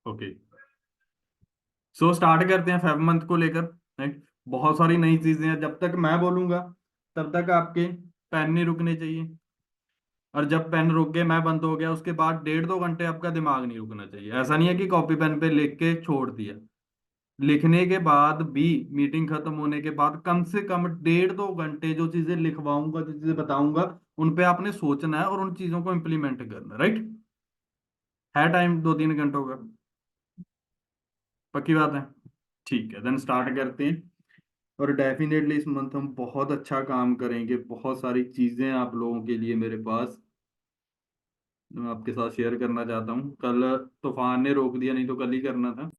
Okay, so start करते हैं Feb month को लेकर। राइट, बहुत सारी नई चीजें हैं। जब तक मैं बोलूंगा तब तक आपके पेन नहीं रुकने चाहिए, और जब पेन रुक गए, मैं बंद हो गया, उसके बाद 1.5-2 घंटे आपका दिमाग नहीं रुकना चाहिए। ऐसा नहीं है कि कॉपी पेन पे लिख के छोड़ दिया। लिखने के बाद भी, मीटिंग खत्म होने के बाद कम से कम 1.5-2 घंटे जो चीजें लिखवाऊंगा, जो चीजें बताऊंगा, उन पे आपने सोचना है और उन चीजों को इम्प्लीमेंट करना है। राइट, है टाइम 2-3 घंटों का? पक्की बात है? ठीक है, देन स्टार्ट करते हैं। और डेफिनेटली इस मंथ हम बहुत अच्छा काम करेंगे। बहुत सारी चीजें आप लोगों के लिए मेरे पास, मैं आपके साथ शेयर करना चाहता हूँ। कल तूफान ने रोक दिया, नहीं तो कल ही करना था।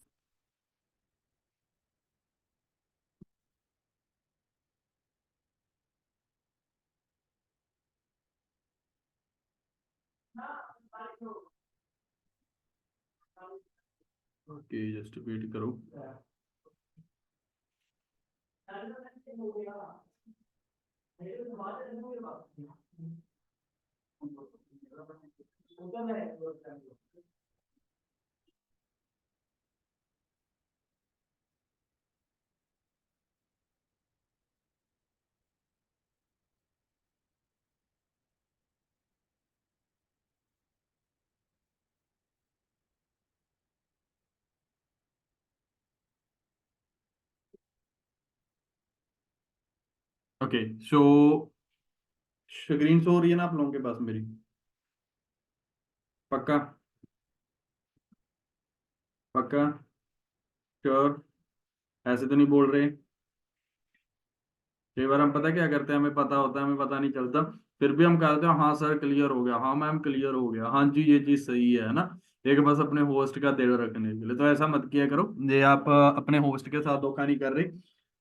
ओके, जस्ट वेट करो। ओके, सो स्क्रीन शो हो रही है ना आप लोगों के पास मेरी? पक्का? पक्का? श्योर? ऐसे तो नहीं बोल रहे? कई बार हम पता क्या करते हैं, हमें पता होता है, हमें पता नहीं चलता, फिर भी हम कहते हैं हाँ सर क्लियर हो गया, हाँ मैम क्लियर हो गया, हाँ जी ये चीज सही है ना। एक बस अपने होस्ट का दिल रखने के लिए। तो ऐसा मत किया करो, ये आप अपने होस्ट के साथ धोखा नहीं कर रहे,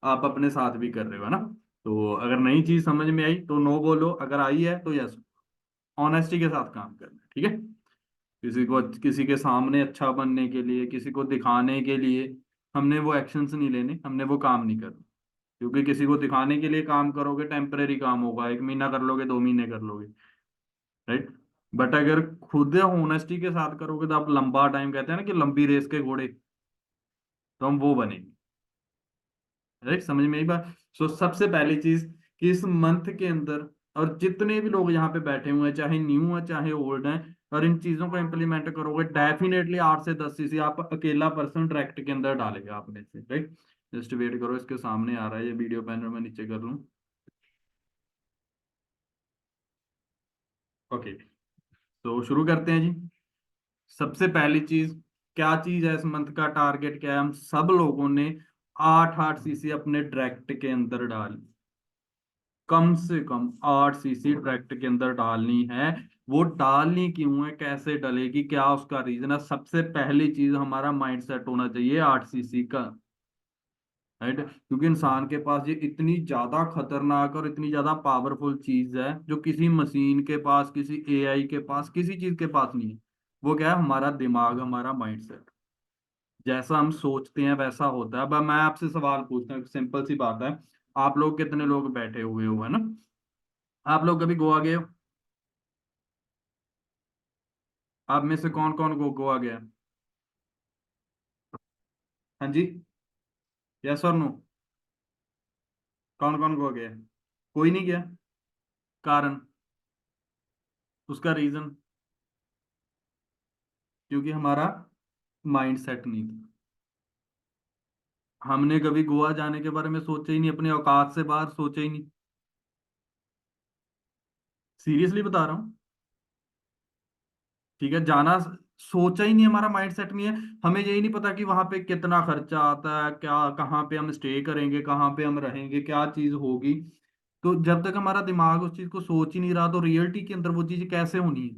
आप अपने साथ भी कर रहे हो, है ना। तो अगर नई चीज समझ में आई तो नो बोलो, अगर आई है तो यस। ऑनेस्टी के साथ काम करना है, ठीक है। किसी को, किसी के सामने अच्छा बनने के लिए, किसी को दिखाने के लिए हमने वो एक्शंस नहीं लेने, हमने वो काम नहीं करना। क्योंकि किसी को दिखाने के लिए काम करोगे, टेम्परेरी काम होगा, 1 महीना कर लोगे, 2 महीने कर लोगे। राइट, बट अगर खुद ऑनेस्टी के साथ करोगे तो आप लंबा टाइम, कहते हैं ना कि लंबी रेस के घोड़े, तो हम वो बनेंगे। राइट, समझ में आई बात? सो सबसे पहली चीज कि इस मंथ के अंदर, और जितने भी लोग यहाँ पे बैठे हुए हैं, चाहे न्यू है चाहे ओल्ड हैं, और इन चीजों को इम्प्लीमेंट करोगे, डेफिनेटली 8 से 10 सीसी आप अकेला पर्सन डायरेक्ट के अंदर डालेगा आप में से। राइट, जस्ट वेट करो, इसके सामने आ रहा है ये वीडियो पैनल, मैं नीचे कर लूँ। ओके, तो शुरू करते हैं जी। सबसे पहली चीज, क्या चीज है इस मंथ का टारगेट क्या है? हम सब लोगों ने 8-8 सीसी अपने डायरेक्ट के अंदर डाली। कम से कम 8 सीसी डायरेक्ट के अंदर डालनी है। वो डालनी क्यों है, कैसे डलेगी, क्या उसका रीजन है? सबसे पहली चीज, हमारा माइंड सेट होना चाहिए 8 सीसी का। राइट, क्योंकि इंसान के पास ये इतनी ज्यादा खतरनाक और इतनी ज्यादा पावरफुल चीज है जो किसी मशीन के पास, किसी एआई के पास, किसी चीज के पास नहीं है। वो क्या है? हमारा दिमाग, हमारा माइंड सेट। जैसा हम सोचते हैं वैसा होता है। अब मैं आपसे सवाल पूछता हूँ, सिंपल सी बात है। आप लोग कितने लोग बैठे हुए हो, है ना? आप लोग कभी गोवा गए हो? आप में से कौन कौन गोवा गया है? हाँ जी, यस और नो? कौन कौन गोवा गया है? कोई नहीं गया? कारण? उसका रीजन? क्योंकि हमारा माइंड सेट नहीं था। हमने कभी गोवा जाने के बारे में सोचा ही नहीं, अपने औकात से बाहर सोचा ही नहीं। सीरियसली बता रहा हूँ। ठीक है, जाना सोचा ही नहीं, हमारा माइंड सेट नहीं है। हमें यही नहीं पता कि वहां पे कितना खर्चा आता है, क्या, कहाँ पे हम स्टे करेंगे, कहाँ पे हम रहेंगे, क्या चीज होगी। तो जब तक हमारा दिमाग उस चीज को सोच ही नहीं रहा, तो रियलिटी के अंदर वो चीज कैसे होनी है?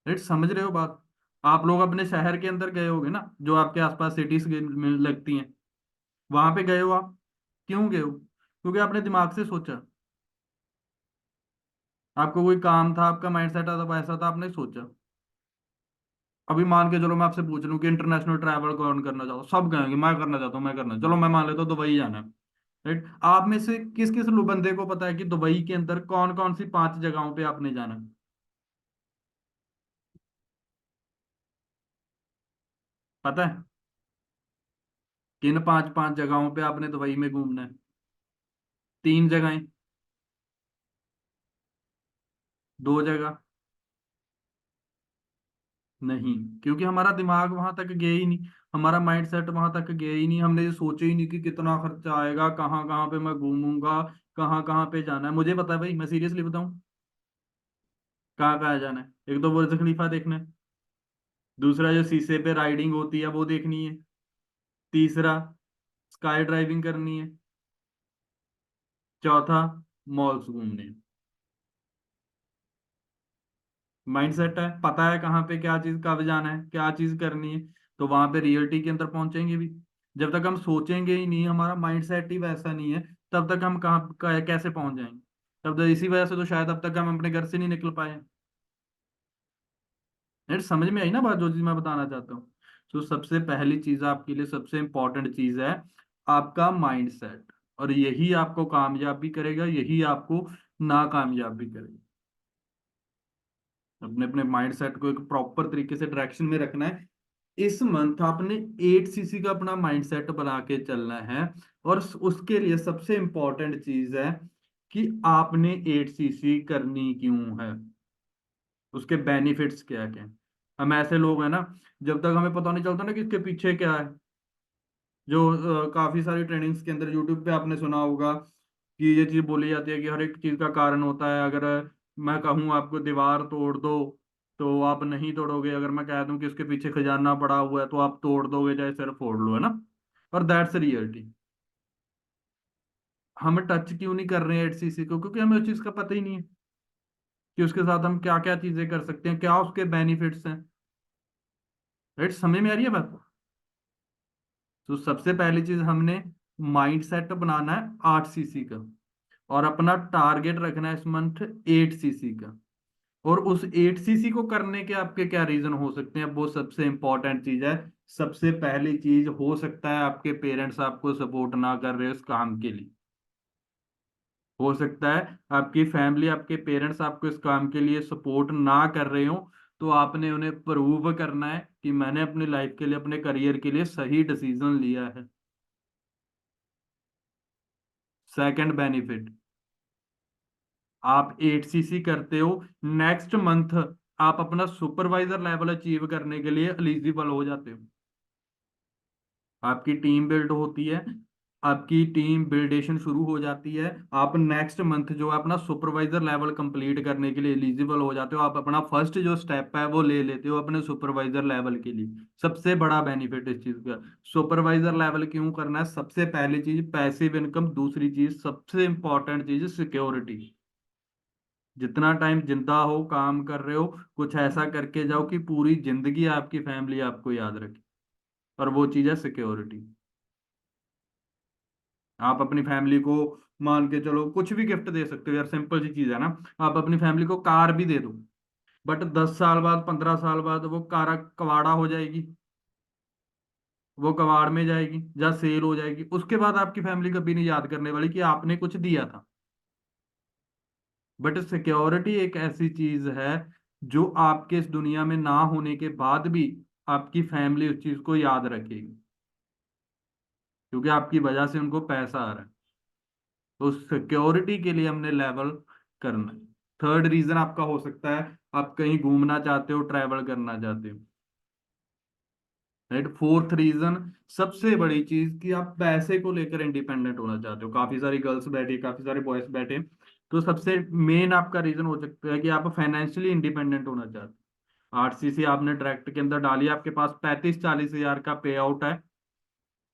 राइट, समझ रहे हो बात? आप लोग अपने शहर के अंदर गए होगे ना, जो आपके आसपास सिटीज में लगती हैं, वहां पे गए हो आप? क्यों गए हो? क्योंकि आपने दिमाग से सोचा। आपको कोई काम था, आपका माइंड सेट था, ऐसा था, आपने सोचा। अभी मान के चलो, मैं आपसे पूछ लूं कि इंटरनेशनल ट्रैवल कौन करना चाहो, सब कहेंगे मैं करना चाहता हूँ, मैं करना, चलो मैं मान लेता हूँ दुबई जाना है। राइट, आप में से किस किस बंदे को पता है कि दुबई के अंदर कौन कौन सी 5 जगहों पे आपने जाना है? पता है किन पांच पांच जगहों पे आपने दुबई में घूमना है? तीन जगहें, दो जगह नहीं, क्योंकि हमारा दिमाग वहां तक गया ही नहीं, हमारा माइंड सेट वहां तक गया ही नहीं, हमने ये सोचा ही नहीं कि कितना खर्चा आएगा, कहाँ कहाँ पे मैं घूमूंगा, कहाँ कहाँ पे जाना है। मुझे पता है भाई, मैं सीरियसली बताऊं, कहाँ कहाँ जाना है। एक तो बुर्ज खलीफा देखना है, दूसरा जो शीशे पे राइडिंग होती है वो देखनी है, तीसरा स्काई ड्राइविंग करनी है, चौथा मॉल्स घूमने हैं। माइंड सेट है, पता है कहाँ पे क्या चीज कब जाना है, क्या चीज करनी है, तो वहां पे रियलिटी के अंदर पहुंचेंगे भी। जब तक हम सोचेंगे ही नहीं, हमारा माइंड सेट ही वैसा नहीं है, तब तक हम कैसे पहुंच जाएंगे? तब तक इसी वजह से तो शायद अब तक हम अपने घर से नहीं निकल पाए। नेट समझ में आई ना बात, जो चीज मैं बताना चाहता हूँ? तो सबसे पहली चीज आपके लिए सबसे इंपॉर्टेंट चीज है आपका माइंड सेट, और यही आपको कामयाब भी करेगा, यही आपको नाकामयाब भी करेगा। अपने अपने माइंड सेट को एक प्रॉपर तरीके से डायरेक्शन में रखना है। इस मंथ आपने 8 सीसी का अपना माइंड सेट बना के चलना है, और उसके लिए सबसे इंपॉर्टेंट चीज है कि आपने 8 सीसी करनी क्यों है, उसके बेनिफिट्स क्या क्या हैं। हम ऐसे लोग हैं ना, जब तक हमें पता नहीं चलता ना कि इसके पीछे क्या है, जो काफी सारी ट्रेनिंग्स के अंदर यूट्यूब पे आपने सुना होगा कि ये चीज बोली जाती है कि हर एक चीज का कारण होता है। अगर मैं कहूँ आपको दीवार तोड़ दो तो आप नहीं तोड़ोगे, अगर मैं कह दूं कि उसके पीछे खजाना पड़ा हुआ है तो आप तोड़ दोगे, चाहे सिर फोड़ लो, है ना? और दैट्स रियलिटी। हम टच क्यों नहीं कर रहे हैं 8 सीसी को? क्योंकि हमें उस चीज का पता ही नहीं है कि उसके साथ हम क्या क्या चीजें कर सकते हैं, क्या उसके बेनिफिट्स हैं। राइट, समझ में आ रही है बात? तो सबसे पहली चीज हमने माइंड सेट बनाना है 8 सीसी का, और अपना टारगेट रखना है इस मंथ 8 सीसी का। और उस 8 सीसी को करने के आपके क्या रीजन हो सकते हैं, वो सबसे इंपॉर्टेंट चीज है। सबसे पहली चीज, हो सकता है आपके पेरेंट्स आपको सपोर्ट ना कर रहे हो इस काम के लिए, हो सकता है आपकी फैमिली, आपके पेरेंट्स आपको इस काम के लिए सपोर्ट ना कर रहे हो। तो आपने उन्हें प्रूव करना है कि मैंने अपनी लाइफ के लिए, अपने करियर के लिए सही डिसीजन लिया है। सेकंड बेनिफिट, आप 8 सीसी करते हो, नेक्स्ट मंथ आप अपना सुपरवाइजर लेवल अचीव करने के लिए एलिजिबल हो जाते हो। आपकी टीम बिल्ड होती है, आपकी टीम बिल्डेशन शुरू हो जाती है, आप नेक्स्ट मंथ जो है अपना सुपरवाइजर लेवल कंप्लीट करने के लिए एलिजिबल हो जाते हो। आप अपना फर्स्ट जो स्टेप है वो ले लेते हो अपने सुपरवाइजर लेवल के लिए। सबसे बड़ा बेनिफिट इस चीज का। सुपरवाइजर लेवल क्यों करना है? सबसे पहली चीज पैसिव इनकम, दूसरी चीज सबसे इंपॉर्टेंट चीज सिक्योरिटी। जितना टाइम जिंदा हो, काम कर रहे हो, कुछ ऐसा करके जाओ कि पूरी जिंदगी आपकी फैमिली आपको याद रखे, और वो चीज है सिक्योरिटी। आप अपनी फैमिली को मान के चलो कुछ भी गिफ्ट दे सकते हो यार, सिंपल सी चीज है ना। आप अपनी फैमिली को कार भी दे दो, बट 10 साल बाद, 15 साल बाद वो कार कबाड़ा हो जाएगी, वो कबाड़ में जाएगी या सेल हो जाएगी, उसके बाद आपकी फैमिली कभी नहीं याद करने वाली कि आपने कुछ दिया था। बट सिक्योरिटी एक ऐसी चीज है जो आपके इस दुनिया में ना होने के बाद भी आपकी फैमिली उस चीज को याद रखेगी, क्योंकि आपकी वजह से उनको पैसा आ रहा है। तो सिक्योरिटी के लिए हमने लेवल करना है। थर्ड रीजन आपका हो सकता है आप कहीं घूमना चाहते हो, ट्रैवल करना चाहते हो। राइट, फोर्थ रीजन, सबसे बड़ी चीज कि आप पैसे को लेकर इंडिपेंडेंट होना चाहते हो। काफी सारी गर्ल्स बैठी, काफी सारे बॉयज बैठे, तो सबसे मेन आपका रीजन हो सकता है कि आप फाइनेंशियली इंडिपेंडेंट होना चाहते हो। 8 सीसी आपने डायरेक्ट के अंदर डाली, आपके पास 35-40 हजार का पे आउट है,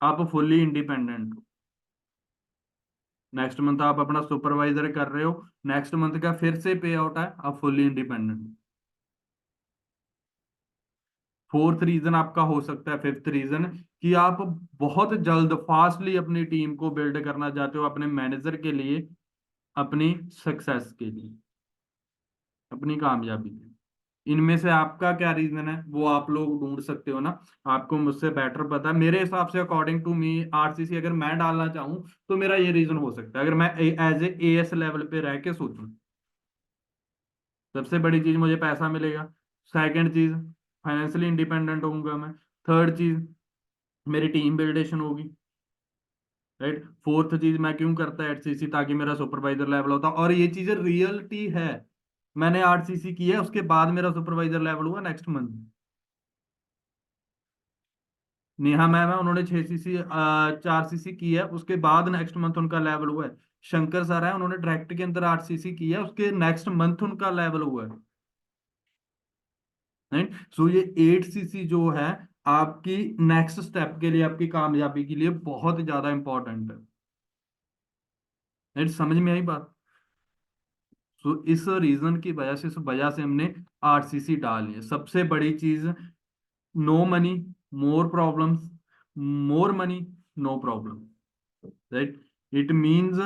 आप फुल्ली इंडिपेंडेंट हो। नेक्स्ट मंथ आप अपना सुपरवाइजर कर रहे हो, नेक्स्ट मंथ का फिर से पे आउट है, आप फुल्ली इंडिपेंडेंट। फोर्थ रीजन आपका हो सकता है, फिफ्थ रीजन, कि आप बहुत जल्द फास्टली अपनी टीम को बिल्ड करना चाहते हो, अपने मैनेजर के लिए, अपनी सक्सेस के लिए, अपनी कामयाबी के लिए। इनमें से आपका क्या रीजन है वो आप लोग ढूंढ सकते हो ना। आपको मुझसे बेटर पता है। मेरे हिसाब से अकॉर्डिंग टू मी 8 सीसी अगर मैं डालना चाहूँ तो मेरा ये रीजन हो सकता है, अगर मैं एज ए एस लेवल पे रह के सोचूं। सबसे बड़ी चीज, मुझे पैसा मिलेगा। सेकंड चीज, फाइनेंशियली इंडिपेंडेंट होऊंगा मैं। थर्ड चीज मेरी टीम बिल्डेशन होगी, राइट। फोर्थ चीज मैं क्यों करता है एचसीसी, ताकि मेरा सुपरवाइजर लेवल होता, और ये चीजें रियलिटी है। मैंने 8 सीसी की है, उसके बाद मेरा सुपरवाइजर लेवल हुआ नेक्स्ट मंथ। नेहा मैम है, उन्होंने 6 सीसी 4 सीसी की है, उसके बाद नेक्स्ट मंथ उनका लेवल हुआ है। शंकर सर है, उन्होंने डायरेक्ट के अंदर 8 सीसी की है, उसके नेक्स्ट मंथ उनका लेवल हुआ है। राइट। सो ये 8 सीसी जो है आपकी नेक्स्ट स्टेप के लिए, आपकी कामयाबी के लिए बहुत ज्यादा इंपॉर्टेंट है। राइट, समझ में आई बात। सो इस रीजन की वजह से, इस वजह से हमने 8 सीसी डाली है। सबसे बड़ी चीज, no money more problems, more money no problem, right. It means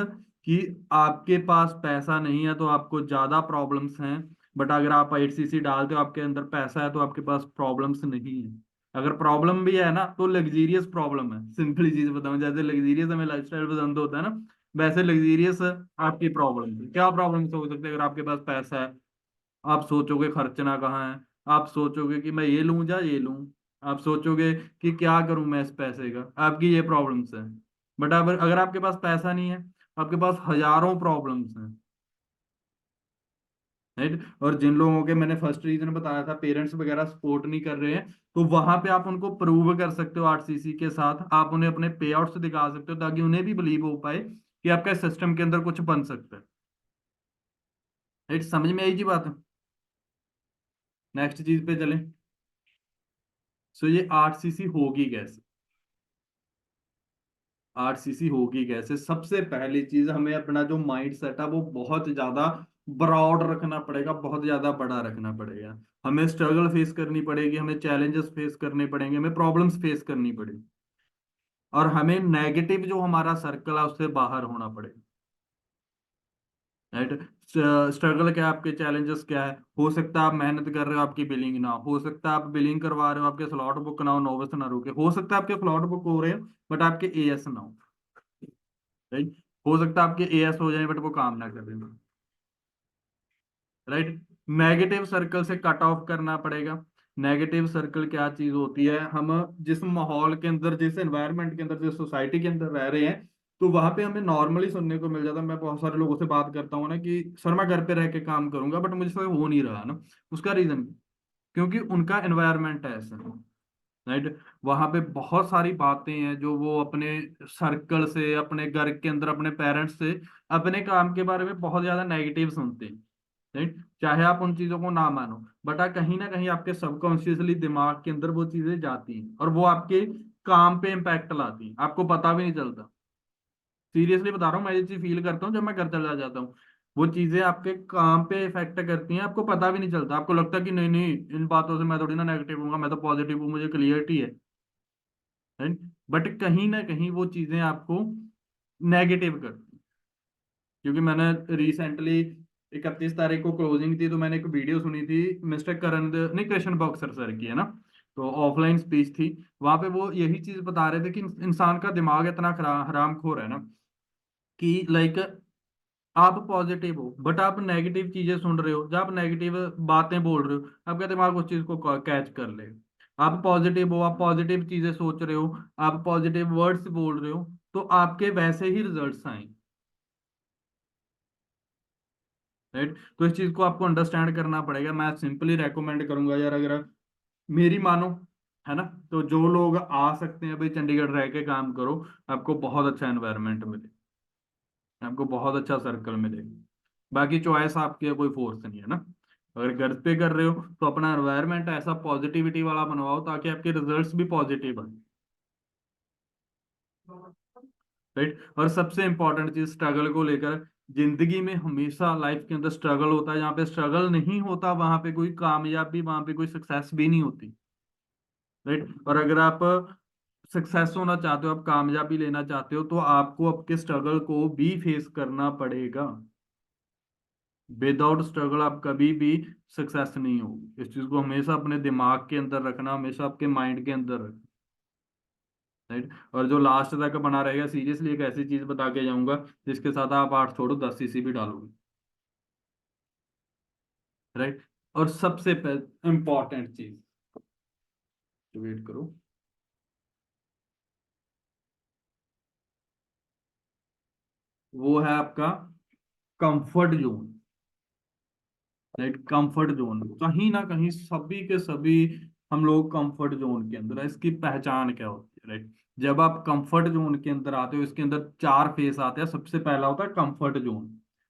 कि आपके पास पैसा नहीं है तो आपको ज्यादा प्रॉब्लम्स हैं, बट अगर आप 8 सीसी डालते हो, आपके अंदर पैसा है, तो आपके पास प्रॉब्लम्स नहीं है। अगर प्रॉब्लम भी है ना, तो लग्जीरियस प्रॉब्लम है। सिंपली चीज बताऊं, जैसे लग्जीरियस हमें लाइफस्टाइल पसंद होता है ना, वैसे लग्जीरियस आपकी प्रॉब्लम है। क्या प्रॉब्लम हो सकती है? अगर आपके पास पैसा है, आप सोचोगे खर्चना कहाँ है, आप सोचोगे कि मैं ये लूं या ये लूं, आप सोचोगे कि क्या करूं मैं इस पैसे का, आपकी ये प्रॉब्लम्स हैं। बट अगर आपके पास पैसा नहीं है, आपके पास हजारों प्रॉब्लम्स हैं, राइट। और जिन लोगों के, मैंने फर्स्ट रीजन बताया था, पेरेंट्स वगैरह सपोर्ट नहीं कर रहे हैं, तो वहां पे आप उनको प्रूव कर सकते हो 8 सीसी के साथ, आप उन्हें अपने पे आउट्स दिखा सकते हो, ताकि उन्हें भी बिलीव हो पाए कि आपका सिस्टम के अंदर कुछ बन सकता है। राइट, समझ में आई जी बात। नेक्स्ट चीज पे चले। सो ये 8 सीसी होगी कैसे? 8 सीसी होगी कैसे? सबसे पहली चीज, हमें अपना जो माइंड सेट है वो बहुत ज्यादा ब्रॉड रखना पड़ेगा, बहुत ज्यादा बड़ा रखना पड़ेगा। हमें स्ट्रगल फेस करनी पड़ेगी, हमें चैलेंजेस फेस करने पड़ेंगे, हमें प्रॉब्लम्स फेस करनी पड़ेगी, और हमें नेगेटिव जो हमारा सर्कल है उससे बाहर होना पड़ेगा, राइट। स्ट्रगल क्या है, आपके चैलेंजेस क्या है? हो सकता है आप मेहनत कर रहे हो, आपकी बिलिंग ना हो सकता है आप बिलिंग करवा रहे हो, आपके स्लॉट बुक ना हो, नौबत ना रुके, हो सकता है आपके स्लॉट बुक हो रहे हो बट आपके एएस ना हो, राइट। हो सकता है आपके एएस हो जाए बट वो काम ना कर रहे हो, राइट। नेगेटिव सर्कल से कट ऑफ करना पड़ेगा। नेगेटिव सर्कल क्या चीज होती है? हम जिस माहौल के अंदर, जिस एनवायरनमेंट के अंदर, जिस सोसाइटी के अंदर रह रहे हैं, तो वहां पे हमें नॉर्मली सुनने को मिल जाता है। मैं बहुत सारे लोगों से बात करता हूँ ना कि सर मैं घर पे रह के काम करूंगा, बट मुझसे हो नहीं रहा ना। उसका रीजन क्योंकि उनका एनवायरनमेंट है ऐसा, राइट। वहां पे बहुत सारी बातें हैं जो वो अपने सर्कल से, अपने घर के अंदर, अपने पेरेंट्स से, अपने काम के बारे में बहुत ज्यादा नेगेटिव सुनते हैं, राइट। चाहे आप उन चीजों को ना मानो, बट कहीं ना कहीं आपके सबकॉन्शियसली दिमाग के अंदर वो चीजें जाती हैं, और वो आपके काम पे इम्पैक्ट लाती हैं, आपको पता भी नहीं चलता। सीरियसली बता रहा हूँ, मैं ये चीज फील करता हूँ जब मैं घर चला जाता हूँ। वो चीजें आपके काम पे इफेक्ट करती हैं, आपको पता भी नहीं चलता, आपको लगता है कि नहीं नहीं, इन बातों से मैं थोड़ी ना नेगेटिव हूँ, मैं तो पॉजिटिव हूँ, मुझे क्लियरिटी है, राइट। बट कहीं ना कहीं वो चीजें आपको नेगेटिव करती हैं। क्योंकि मैंने रिसेंटली 31 तारीख को क्लोजिंग थी, तो मैंने एक वीडियो सुनी थी, मिस्टर करण नहीं, कृष्ण बॉक्सर सर की है ना, तो ऑफलाइन स्पीच थी। वहां पे वो यही चीज बता रहे थे कि इंसान का दिमाग इतना हरामखोर है ना, कि लाइक आप पॉजिटिव हो बट आप नेगेटिव चीजें सुन रहे हो, जब आप नेगेटिव बातें बोल रहे हो, आपका दिमाग उस चीज को कैच कर ले। आप पॉजिटिव हो, आप पॉजिटिव चीजें सोच रहे हो, आप पॉजिटिव वर्ड्स बोल रहे हो, तो आपके वैसे ही रिजल्ट्स आएंगे, राइट। तो इस चीज को आपको अंडरस्टैंड करना पड़ेगा। मैं सिंपली रेकमेंड करूंगा यार, अगर आप मेरी मानो, है ना, तो जो लोग आ सकते हैं भाई, चंडीगढ़ रह के काम करो, आपको बहुत अच्छा एनवायरनमेंट मिले, आपको बहुत अच्छा सर्कल मिलेगा। बाकी चॉइस आपकी है, कोई फोर्स नहीं है ना। अगर घर पे कर रहे हो तो अपना एनवायरनमेंट ऐसा पॉजिटिविटी वाला बनवाओ ताकि आपके रिजल्ट्स भी पॉजिटिव आए, राइट। और सबसे इंपॉर्टेंट चीज, स्ट्रगल को लेकर, जिंदगी में हमेशा लाइफ के अंदर स्ट्रगल होता है। जहाँ पे स्ट्रगल नहीं होता वहां पे कोई कामयाबी, वहां पे कोई सक्सेस भी नहीं होती, राइट। और अगर आप सक्सेस होना चाहते हो, आप कामयाबी लेना चाहते हो, तो आपको आपके स्ट्रगल को भी फेस करना पड़ेगा। विदाउट स्ट्रगल आप कभी भी सक्सेस नहीं होगी। इस चीज को हमेशा अपने दिमाग के अंदर रखना, हमेशा आपके माइंड के अंदर रखना, राइट। और जो लास्ट तक बना रहेगा, सीरियसली एक ऐसी चीज बता के जाऊंगा जिसके साथ आप 8 छोड़ो 10 सीसी भी डालोगे, राइट। और सबसे इंपॉर्टेंट चीज, वेट करो, वो है आपका comfort zone. Right, comfort zone कहीं ना कहीं सभी के सभी हम लोग कंफर्ट जोन के अंदर है। इसकी पहचान क्या होती है? राइट, जब आप कंफर्ट जोन के अंदर आते हो, इसके अंदर चार फेस आते हैं। सबसे पहला होता है कंफर्ट जोन।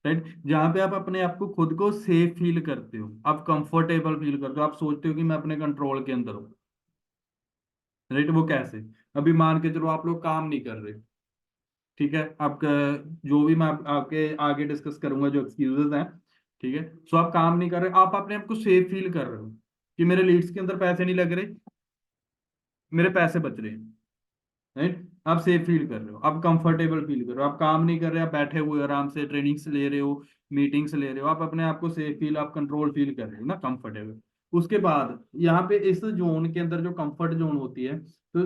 राइट, जहाँ पे आप अपने आप को खुद को सेफ फील करते हो, आप कंफर्टेबल फील करते हो, आप सोचते हो कि मैं अपने कंट्रोल के अंदर हूँ। राइट, वो कैसे? अभी मान के चलो आप लोग काम नहीं कर रहे, ठीक है, आपका जो भी मैं आपके आगे डिस्कस करूंगा जो एक्सक्यूजेस हैं, ठीक है। सो आप काम नहीं कर रहे, आप अपने आप को सेफ फील कर रहे हो कि मेरे लीड्स के अंदर पैसे नहीं लग रहे, मेरे पैसे बच रहे हैं। राइट, आप सेफ फील कर रहे हो, आप कंफर्टेबल फील कर रहे हो, आप काम नहीं कर रहे, आप बैठे हुए आराम से ट्रेनिंग्स ले रहे हो, मीटिंग्स ले रहे हो, आप अपने आप को सेफ फील, आप कंट्रोल फील कर रहे हो ना, कंफर्टेबल। उसके बाद यहाँ पे इस जोन के अंदर जो कंफर्ट जोन होती है, तो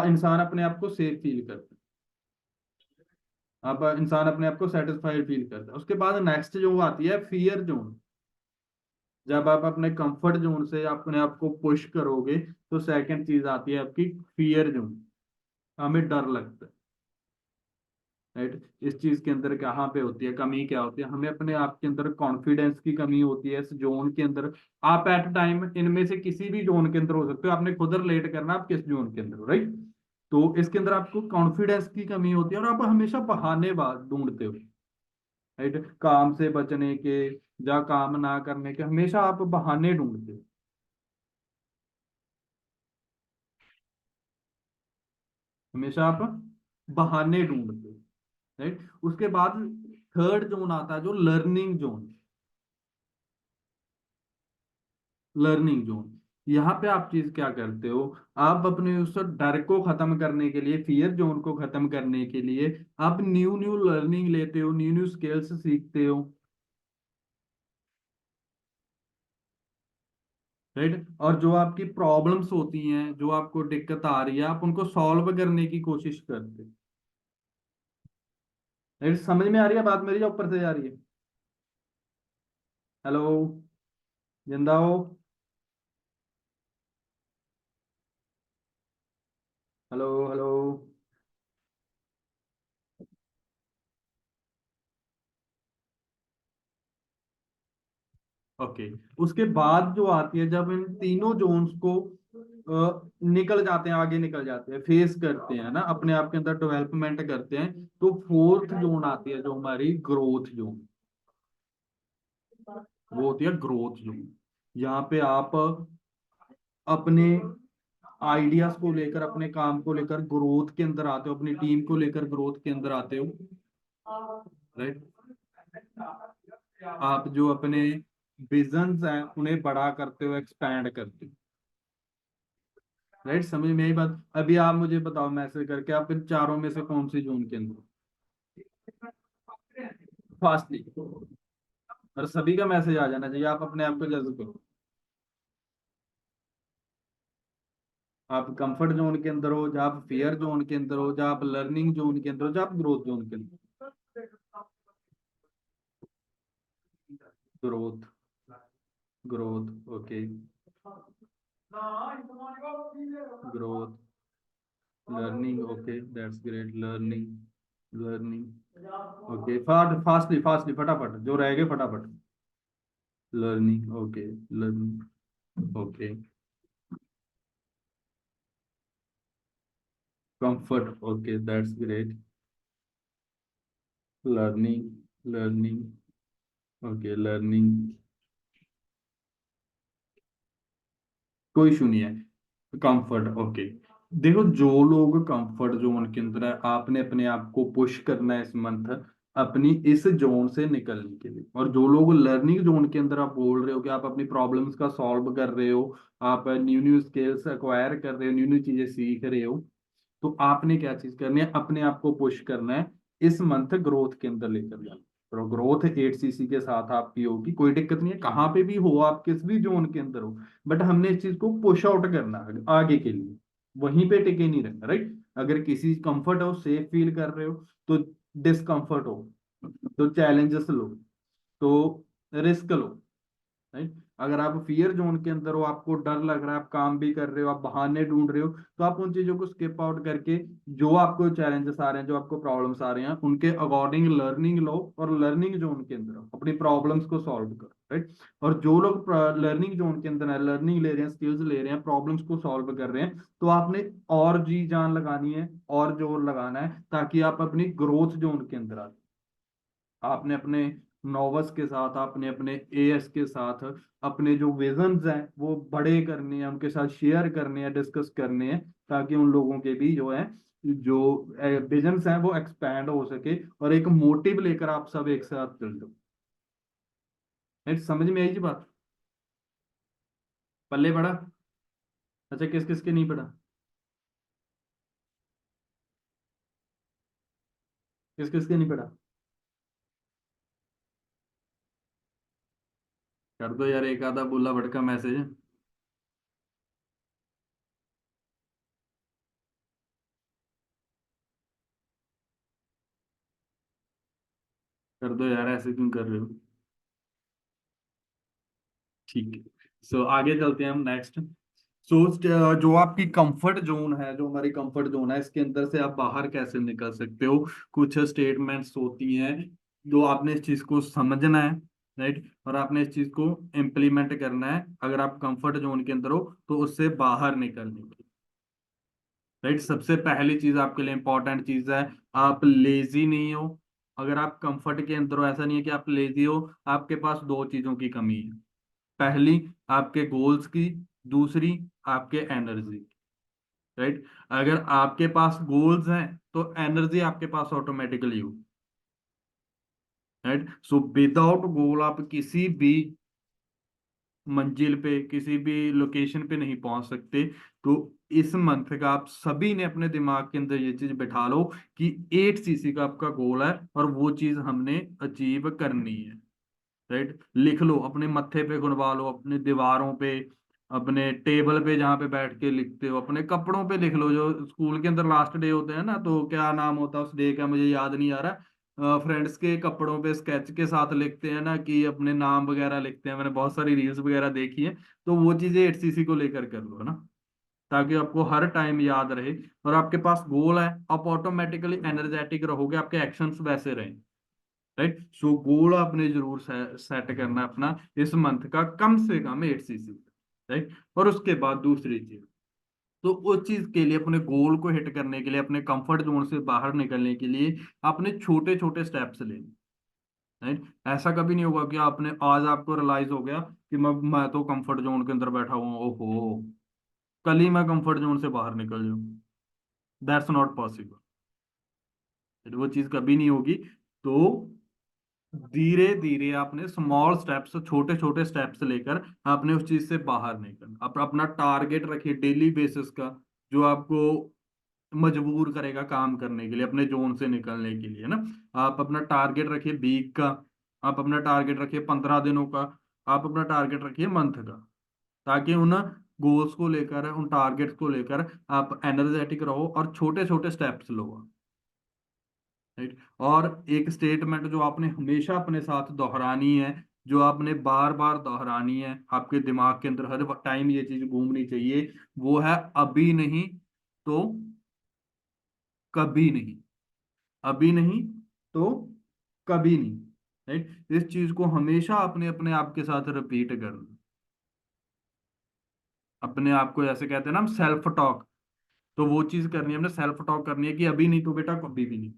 इंसान अपने आप को सेफ फील करता है, आप इंसान अपने आप को सेटिस्फाइड फील करता है। उसके बाद नेक्स्ट जो आती है फियर जोन। जब आप अपने कंफर्ट जोन से अपने आप को पुश करोगे, तो सेकंड चीज आती है आपकी फियर जोन। हमें डर लगता है। राइट, इस चीज के अंदर कहाँ पे होती है कमी, क्या होती है? हमें अपने आप के अंदर कॉन्फिडेंस की कमी होती है इस जोन के अंदर। आप एट टाइम इनमें से किसी भी जोन के अंदर हो सकते हो, आपने खुद रिलेट करना आप किस जोन के अंदर हो। राइट, तो इसके अंदर आपको कॉन्फिडेंस की कमी होती है और आप हमेशा बहाने ढूंढते हो। राइट, काम से बचने के या काम ना करने के हमेशा आप बहाने ढूंढते हो। हमेशा आप बहाने ढूंढते हो। राइट, उसके बाद थर्ड जोन आता है जो लर्निंग जोन। लर्निंग जोन, यहाँ पे आप चीज क्या करते हो? आप अपने उस डर को खत्म करने के लिए, फियर जोन को खत्म करने के लिए, आप न्यू न्यू लर्निंग लेते हो, न्यू न्यू स्किल्स सीखते हो। राइट, और जो आपकी प्रॉब्लम्स होती हैं, जो आपको दिक्कत आ रही है, आप उनको सॉल्व करने की कोशिश करते हो। राइट, समझ में आ रही है बात मेरी या ऊपर से जा रही है? हेलो, जिंदा हो? Hello hello. ओके, उसके बाद जो आती है, जब इन तीनों जोन्स को निकल जाते हैं, आगे निकल जाते हैं, फेस करते हैं ना, अपने आप के अंदर डेवलपमेंट करते हैं, तो फोर्थ जोन आती है जो हमारी ग्रोथ जोन। वो होती है ग्रोथ जोन। यहाँ पे आप अपने आइडियाज को लेकर, अपने काम को लेकर ग्रोथ के अंदर आते हो, अपनी टीम को लेकर ग्रोथ के अंदर आते हो। राइट, आप जो अपने विजन्स हैं उन्हें बड़ा करते हो, एक्सपैंड करते हो। राइट, समझ में आई बात? अभी आप मुझे बताओ मैसेज करके, आप इन चारों में से कौन सी जोन के अंदर? फास्टली, और सभी का मैसेज आ जाना चाहिए, आप अपने आप को जज करो। आप कंफर्ट जोन के अंदर हो, जहाँ आप फियर जोन के अंदर हो, जहाँ आप लर्निंग जोन के अंदर हो, जहाँ आप ग्रोथ जोन के अंदर। Growth, growth, okay. Growth, learning, okay, that's great. Learning, learning, okay. Fastly fastly, फटाफट जो रह गए फटाफट। Learning, okay. Learning, okay. Comfort, okay, that's great. Learning, learning, okay, learning, कोई इशू नहीं है। Comfort, okay. देखो, जो लोग कंफर्ट जोन के अंदर है, आपने अपने आप को पुश करना है इस मंथ अपनी इस जोन से निकलने के लिए। और जो लोग लर्निंग जोन के अंदर, आप बोल रहे हो कि आप अपनी प्रॉब्लम्स का सॉल्व कर रहे हो, आप न्यू न्यू स्किल्स एक्वायर कर रहे हो, न्यू न्यू चीजें सीख रहे हो, तो आपने क्या चीज करनी है? अपने आप को पुश करना है, इस मंथ ग्रोथ के अंदर लेकर जाना। तो ग्रोथ 8 सीसी के साथ आपकी होगी, कोई दिक्कत नहीं है, कहाँ पे भी हो, आप किस भी जोन के अंदर हो, बट हमने इस चीज को पुश आउट करना है आगे के लिए। वहीं पे टिके नहीं रहना। राइट, अगर किसी कंफर्ट हो, सेफ फील कर रहे हो, तो डिस्कंफर्ट हो, तो चैलेंजेस लो, तो रिस्क लो। राइट, अगर आप फियर जोन के अंदर हो, आपको डर लग रहा है, आप काम भी कर रहे हो, आप बहाने ढूंढ रहे हो, तो आप उन चीजों को स्किप आउट करके जो आपको चैलेंजेस आ रहे हैं, जो आपको प्रॉब्लम्स आ रहे हैं, उनके अकॉर्डिंग लर्निंग लो, और लर्निंग जोन के अंदर अपनी प्रॉब्लम्स को सॉल्व करो, राइट। और जो लोग लर्निंग जोन के अंदर है, लर्निंग ले रहे हैं, स्किल्स ले रहे हैं, प्रॉब्लम्स को सॉल्व कर रहे हैं, तो आपने और जी जान लगानी है, और जोर लगाना है, ताकि आप अपनी ग्रोथ जोन के अंदर आ। आपने अपने नॉवस के साथ, आपने अपने एएस के साथ अपने जो विजन्स हैं वो बड़े करने हैं, उनके साथ शेयर करने हैं, डिस्कस करने हैं, ताकि उन लोगों के भी जो है, जो विजन्स हैं वो एक्सपैंड हो सके, और एक मोटिव लेकर आप सब एक साथ चल दो। समझ में आई जी बात? पल्ले पड़ा? अच्छा, किस किस के नहीं पड़ा? किस किस के नहीं पड़ा? कर दो यार एक आधा बुला भड़का मैसेज। कर दो यार, ऐसे क्यों कर रहे हो? ठीक है। सो आगे चलते हैं हम नेक्स्ट। सो जो आपकी कंफर्ट जोन है, जो हमारी कंफर्ट जोन है, इसके अंदर से आप बाहर कैसे निकल सकते हो? कुछ स्टेटमेंट्स होती हैं जो आपने इस चीज को समझना है, राइट, और आपने इस चीज को इम्प्लीमेंट करना है अगर आप कंफर्ट जोन के अंदर हो, तो उससे बाहर निकलने की, राइट। सबसे पहली चीज आपके लिए इंपॉर्टेंट चीज है, आप लेजी नहीं हो। अगर आप कंफर्ट के अंदर हो, ऐसा नहीं है कि आप लेजी हो, आपके पास दो चीजों की कमी है। पहली, आपके गोल्स की। दूसरी, आपके एनर्जी, राइट। अगर आपके पास गोल्स हैं तो एनर्जी आपके पास ऑटोमेटिकली हो, राइट। सो विदाउट गोल आप किसी भी मंजिल पे, किसी भी लोकेशन पे नहीं पहुंच सकते। तो इस मंथ का आप सभी ने अपने दिमाग के अंदर ये चीज बैठा लो कि 8 सीसी का आपका गोल है, और वो चीज हमने अचीव करनी है, राइट। लिख लो, अपने मत्थे पे गुनवा लो, अपने दीवारों पे, अपने टेबल पे जहाँ पे बैठ के लिखते हो, अपने कपड़ों पे लिख लो। जो स्कूल के अंदर लास्ट डे होते हैं ना, तो क्या नाम होता है उस डे का, मुझे याद नहीं आ रहा। फ्रेंड्स के कपड़ों पे स्केच के साथ लिखते हैं ना, कि अपने नाम वगैरह लिखते हैं, मैंने बहुत सारी रील्स वगैरह देखी है। तो वो चीजें 8 सीसी को लेकर कर लो ना, ताकि आपको हर टाइम याद रहे, और आपके पास गोल है, आप ऑटोमेटिकली एनर्जेटिक रहोगे, आपके एक्शंस वैसे रहें, राइट। सो गोल आपने जरूर सेट करना है अपना इस मंथ का, कम से कम 8 सीसी, राइट। और उसके बाद दूसरी चीज, तो उस चीज के लिए, अपने गोल को हिट करने के लिए, अपने कंफर्ट जोन से बाहर निकलने के लिए, आपने छोटे छोटे स्टेप्स लेने, राइट। ऐसा कभी नहीं होगा कि आपने आज आपको रियलाइज हो गया कि मैं तो कंफर्ट जोन के अंदर बैठा हुआ हूँ, ओहो, कल ही मैं कंफर्ट जोन से बाहर निकल जाऊं। दैट्स नॉट पॉसिबल, वो चीज कभी नहीं होगी। तो धीरे धीरे आपने स्मॉल स्टेप्स, छोटे छोटे स्टेप्स लेकर आपने उस चीज से बाहर निकलना। अपना टारगेट रखिए डेली बेसिस का, जो आपको मजबूर करेगा काम करने के लिए, अपने जोन से निकलने के लिए, है ना। आप अपना टारगेट रखिए वीक का, आप अपना टारगेट रखिए 15 दिनों का, आप अपना टारगेट रखिए मंथ का, ताकि उन गोल्स को लेकर, उन टारगेट्स को लेकर आप एनर्जेटिक रहो, और छोटे छोटे स्टेप्स लो, राइट। और एक स्टेटमेंट जो आपने हमेशा अपने साथ दोहरानी है, जो आपने बार बार दोहरानी है, आपके दिमाग के अंदर हर टाइम ये चीज घूमनी चाहिए, वो है, अभी नहीं तो कभी नहीं। अभी नहीं तो कभी नहीं, राइट। इस चीज को हमेशा अपने अपने आप के साथ रिपीट करना। अपने आप को ऐसे कहते हैं ना हम, सेल्फ टॉक। तो वो चीज करनी है, हमने सेल्फ टॉक करनी है कि अभी नहीं तो बेटा कभी भी नहीं।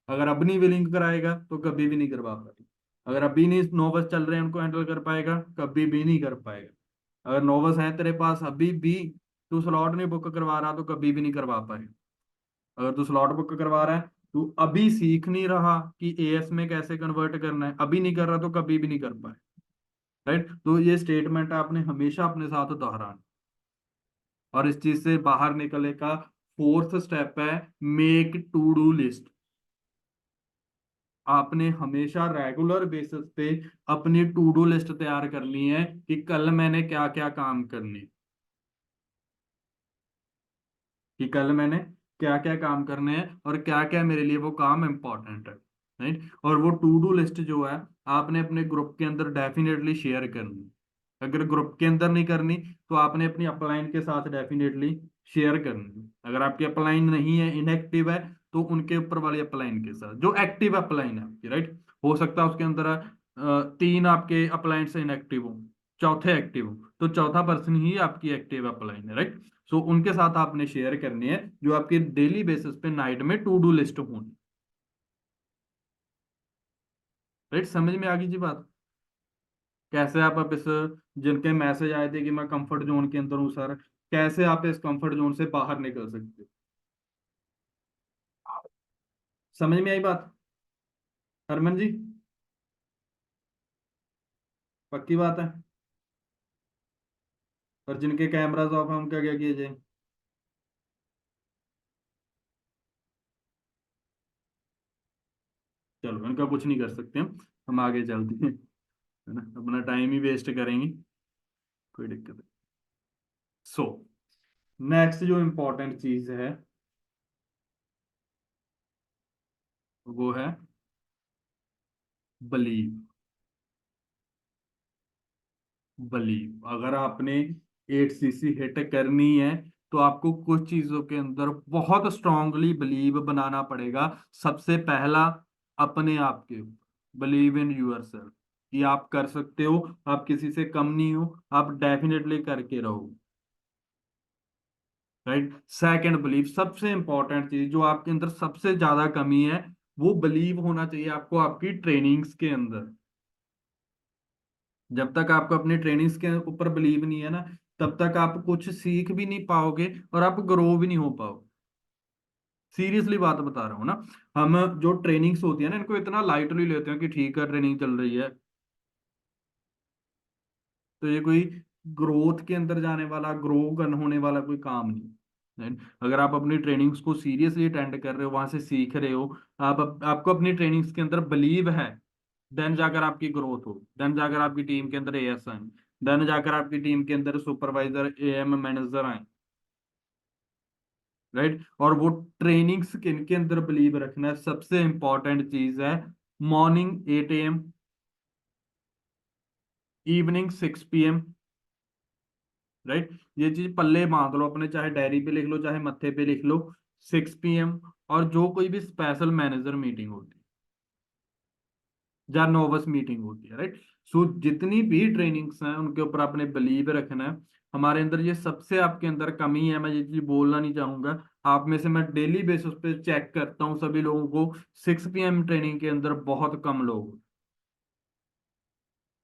अगर अब नहीं विलिंग कराएगा तो कभी भी नहीं करवा पाएगा। अगर अभी नहीं नोबस चल रहे हैं उनको हैंडल कर पाएगा, कभी भी नहीं कर पाएगा। अगर नोबस है तेरे पास अभी भी, तू स्लॉट नहीं बुक करवा रहा, तो कभी भी नहीं करवा पाएगा। अगर तू स्लॉट बुक करवा रहा है, तू अभी सीख नहीं रहा कि एएस में कैसे कन्वर्ट करना है, अभी नहीं कर रहा, तो कभी भी नहीं कर पाए, राइट। तो ये स्टेटमेंट आपने हमेशा अपने साथ दोहराना। और इस चीज से बाहर निकलने का फोर्थ स्टेप है, मेक टू डू लिस्ट। आपने हमेशा रेगुलर बेसिस पे अपनी टू डू लिस्ट तैयार करनी है कि कल मैंने क्या क्या काम करने, कि कल मैंने क्या क्या काम करने हैं, और क्या क्या मेरे लिए वो काम इंपॉर्टेंट है, राइट। और वो टू डू लिस्ट जो है, आपने अपने ग्रुप के अंदर डेफिनेटली शेयर करनी, अगर ग्रुप के अंदर नहीं करनी तो आपने अपनी अपलाइन के साथ डेफिनेटली शेयर करनी है। अगर आपकी अपलाइन नहीं है, इनएक्टिव है, तो उनके ऊपर वाली अपलाइन के साथ, जो एक्टिव अपलाइन है आपकी, राइट। हो सकता है उसके अंदर तीन आपके अपलाइन से इनएक्टिव हो, चौथे एक्टिव हो, तो चौथा पर्सन ही आपकी एक्टिव अपलाइन है, राइट। सो उनके साथ आपने शेयर करनी है, जो आपकी डेली बेसिस पे नाइट में टू डू लिस्ट होनी, राइट। समझ में आ गई जी बात? कैसे आप इस, जिनके मैसेज आए थे कि मैं कंफर्ट जोन के अंदर हूँ सर, कैसे आप इस कंफर्ट जोन से बाहर निकल सकते हो? समझ में आई बात, हरमन जी? पक्की बात है? और जिनके कैमराज ऑफ है उनका क्या किया जाए? चलो, उनका कुछ नहीं कर सकते हम आगे चलते हैं, है ना, अपना टाइम ही वेस्ट करेंगे, कोई दिक्कत नहीं। सो नेक्स्ट जो इम्पोर्टेंट चीज है वो है बलीव। बलीव, अगर आपने 8 सीसी हिट करनी है तो आपको कुछ चीजों के अंदर बहुत स्ट्रांगली बिलीव बनाना पड़ेगा। सबसे पहला, अपने आप के ऊपर बिलीव इन यूर सेल्फ, कि आप कर सकते हो, आप किसी से कम नहीं हो, आप डेफिनेटली करके रहो, राइट। सेकंड, बिलीव, सबसे इंपॉर्टेंट चीज जो आपके अंदर सबसे ज्यादा कमी है, वो बिलीव होना चाहिए आपको आपकी ट्रेनिंग्स के अंदर। जब तक आपको अपनी ट्रेनिंग्स के ऊपर बिलीव नहीं है ना, तब तक आप कुछ सीख भी नहीं पाओगे और आप ग्रो भी नहीं हो पाओगे। सीरियसली बात बता रहा हूँ ना। हम जो ट्रेनिंग्स होती है ना, इनको इतना लाइटली लेते हैं कि ठीक है ट्रेनिंग चल रही है, तो ये कोई ग्रोथ के अंदर जाने वाला, ग्रो करने होने वाला कोई काम नहीं, right? अगर आप अपनी ट्रेनिंग्स को सीरियसली अटेंड कर रहे हो, वहां से सीख रहे हो, आपको अपनी ट्रेनिंग्स के अंदर बिलीव है, देन जाकर आपकी ग्रोथ हो, देन जाकर आपकी टीम के अंदर एएस आए, देन जाकर आपकी टीम के अंदर सुपरवाइजर, एएम, मैनेजर आए, राइट। और वो ट्रेनिंग्स किन के अंदर बिलीव रखना है, सबसे इंपॉर्टेंट चीज है morning 8 AM, evening 6 PM, right. ये चीज पल्ले बांध लो अपने, चाहे डायरी पे लिख लो, चाहे मत्थे पे लिख लो, 6 PM। और जो कोई भी स्पेशल मैनेजर मीटिंग होती है या नोवस मीटिंग होती है, राइट। सो जितनी भी ट्रेनिंग्स हैं उनके ऊपर आपने बिलीव रखना है। हमारे अंदर ये सबसे आपके अंदर कमी है, मैं ये चीज बोलना नहीं चाहूंगा। आप में से मैं डेली बेसिस पे चेक करता हूँ सभी लोगों को, 6 PM ट्रेनिंग के अंदर बहुत कम लोग,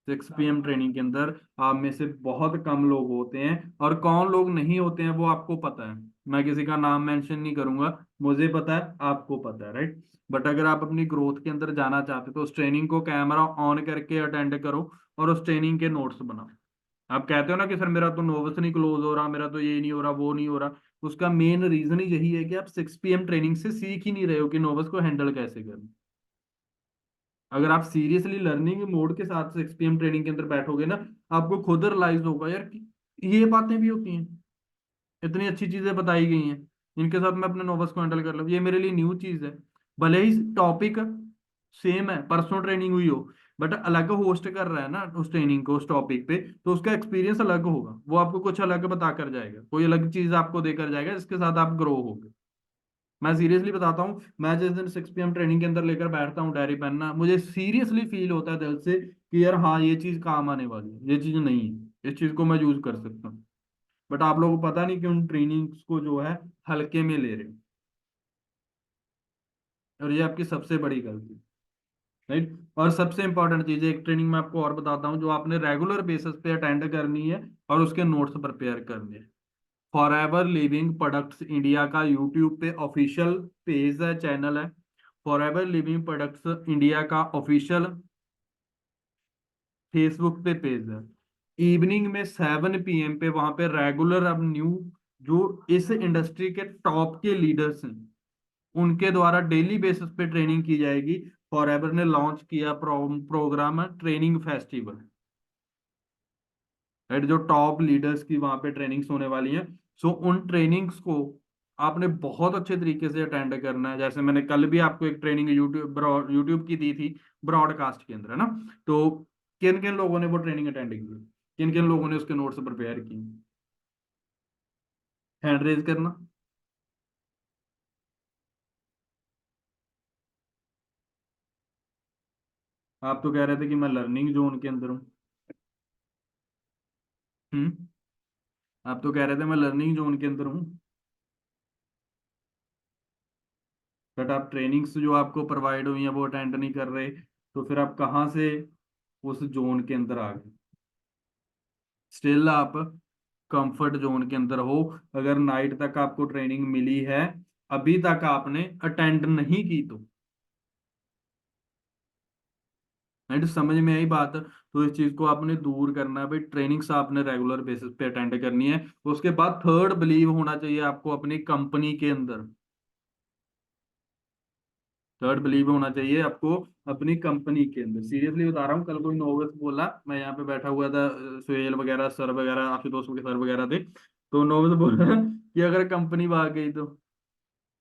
6 PM ट्रेनिंग के अंदर आप में से बहुत कम लोग होते हैं। और कौन लोग नहीं होते हैं वो आपको पता है, मैं किसी का नाम मेंशन नहीं करूंगा, मुझे पता है, आपको पता है, राइट। बट अगर आप अपनी ग्रोथ के अंदर जाना चाहते हो तो उस ट्रेनिंग को कैमरा ऑन करके अटेंड करो और उस ट्रेनिंग के नोट्स बनाओ। आप कहते हो ना कि सर मेरा तो नोवस नहीं क्लोज हो रहा, मेरा तो ये नहीं हो रहा, वो नहीं हो रहा, उसका मेन रीजन ही यही है कि आप 6 PM ट्रेनिंग से सीख ही नहीं रहे हो कि नोवस को हैंडल कैसे करना। अगर आप सीरियसली लर्निंग मोड के साथ 6 PM ट्रेनिंग के अंदर बैठोगे ना, आपको खुद रियलाइज होगा यार कि ये बातें भी होती हैं, इतनी अच्छी चीजें बताई गई हैं, इनके साथ मैं अपने नोबस को हैंडल कर लूँ, ये मेरे लिए न्यू चीज है। भले ही टॉपिक सेम है, परसों ट्रेनिंग हुई हो, बट अलग होस्ट कर रहा है ना उस ट्रेनिंग को, उस टॉपिक पे, तो उसका एक्सपीरियंस अलग होगा, वो आपको कुछ अलग बता कर जाएगा, कोई अलग चीज आपको देकर जाएगा जिसके साथ आप ग्रो होगे। मैं सीरियसली बताता हूँ, मैं जिस दिन 6 PM ट्रेनिंग के अंदर लेकर बैठता हूँ डायरी पेन ना, मुझे सीरियसली फील होता है दिल से कि यार हाँ ये चीज काम आने वाली है, ये चीज नहीं है, इस चीज को मैं यूज कर सकता हूँ। बट आप लोगों को पता नहीं कि उन ट्रेनिंग्स को जो है हल्के में ले रहे हो, और ये आपकी सबसे बड़ी गलती, राइट। और सबसे इंपॉर्टेंट चीज है, एक ट्रेनिंग मैं आपको और बताता हूँ जो आपने रेगुलर बेसिस पे अटेंड करनी है और उसके नोट्स प्रिपेयर करने हैं। फॉरएवर लिविंग प्रोडक्ट्स इंडिया का यूट्यूब पे ऑफिशियल पेज है, चैनल है। फॉरएवर लिविंग प्रोडक्ट्स इंडिया का ऑफिशियल फेसबुक पे पेज है। इवनिंग में 7 PM पे वहां पे रेगुलर अब न्यू, जो इस इंडस्ट्री के टॉप के लीडर्स हैं, उनके द्वारा डेली बेसिस पे ट्रेनिंग की जाएगी। फॉरएवर ने लॉन्च किया प्रोग्राम है ट्रेनिंग फेस्टिवल, राइट, जो टॉप लीडर्स की वहां पे ट्रेनिंग्स होने वाली हैं। सो उन ट्रेनिंग्स को आपने बहुत अच्छे तरीके से अटेंड करना है। जैसे मैंने कल भी आपको एक ट्रेनिंग यूट्यूब की दी थी, ब्रॉडकास्ट के अंदर, है ना। तो किन किन लोगों ने वो ट्रेनिंग अटेंड की? किन किन लोगों ने उसके नोट्स प्रिपेयर किए? हैंड रेज करना। आप तो कह रहे थे कि मैं लर्निंग जोन के अंदर हूँ। हम्म। आप तो कह रहे थे मैं लर्निंग जोन के अंदर हूँ। बट आप ट्रेनिंग्स जो आपको प्रोवाइड हुई हैं वो अटेंड नहीं कर रहे, तो फिर आप कहाँ से उस जोन के अंदर आ गए? स्टिल आप कंफर्ट जोन के अंदर हो। अगर नाइट तक आपको ट्रेनिंग मिली है, अभी तक आपने अटेंड नहीं की, तो समझ में आई बात? तो इस चीज को आपने दूर करना है भाई। ट्रेनिंग्स आपने रेगुलर बेसिस पे अटेंड करनी है। उसके बाद थर्ड बिलीव होना चाहिए आपको अपनी कंपनी के अंदर। थर्ड बिलीव होना चाहिए आपको अपनी कंपनी के अंदर। सीरियसली बता रहा हूँ, कल कोई नोवेल्स बोला, मैं यहाँ पे बैठा हुआ था, सुहेल वगैरह सर वगैरह आशुतोष के सर वगैरह थे, तो नोवेल्स बोला कि अगर कंपनी भाग गई तो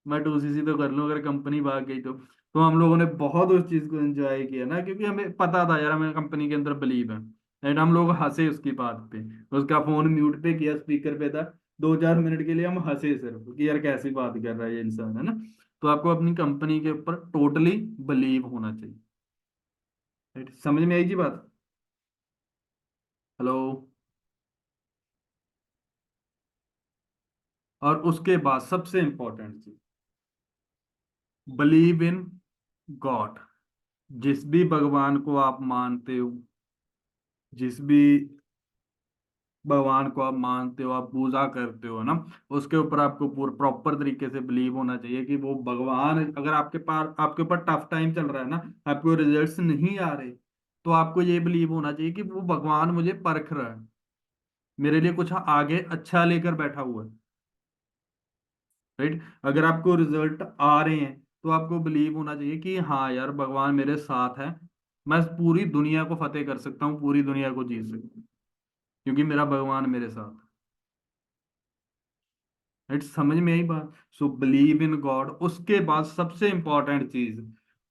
मैं 2CC तो कर लूँ, अगर कंपनी भाग गई तो हम लोगों ने बहुत उस चीज को एंजॉय किया ना, क्योंकि हमें पता था यार हमें कंपनी के अंदर बिलीव है। एंड हम लोग हंसे उसकी बात पे। उसका फोन म्यूट पे किया, स्पीकर पे था, 2-4 मिनट के लिए हम हंसे सिर्फ कि यार कैसी बात कर रहा है ये इंसान, है ना। तो आपको अपनी कंपनी के ऊपर टोटली बिलीव होना चाहिए। राइट, समझ में आई जी बात? हेलो। और उसके बाद सबसे इंपॉर्टेंट चीज, बिलीव इन गॉड। जिस भी भगवान को आप मानते हो, जिस भी भगवान को आप मानते हो, आप पूजा करते हो ना, उसके ऊपर आपको पूरा प्रॉपर तरीके से बिलीव होना चाहिए कि वो भगवान, अगर आपके पास आपके ऊपर टफ टाइम चल रहा है ना, आपको रिजल्ट्स नहीं आ रहे, तो आपको ये बिलीव होना चाहिए कि वो भगवान मुझे परख रहा है, मेरे लिए कुछ आगे अच्छा लेकर बैठा हुआ है। राइट। अगर आपको रिजल्ट आ रहे हैं, तो आपको बिलीव होना चाहिए कि हाँ यार भगवान मेरे साथ है, मैं पूरी दुनिया को फतेह कर सकता हूँ, पूरी दुनिया को जीत सकता हूँ, क्योंकि मेरा भगवान मेरे साथ है। राइट, समझ में आई बात? So believe in God. उसके बाद सबसे इंपॉर्टेंट चीज,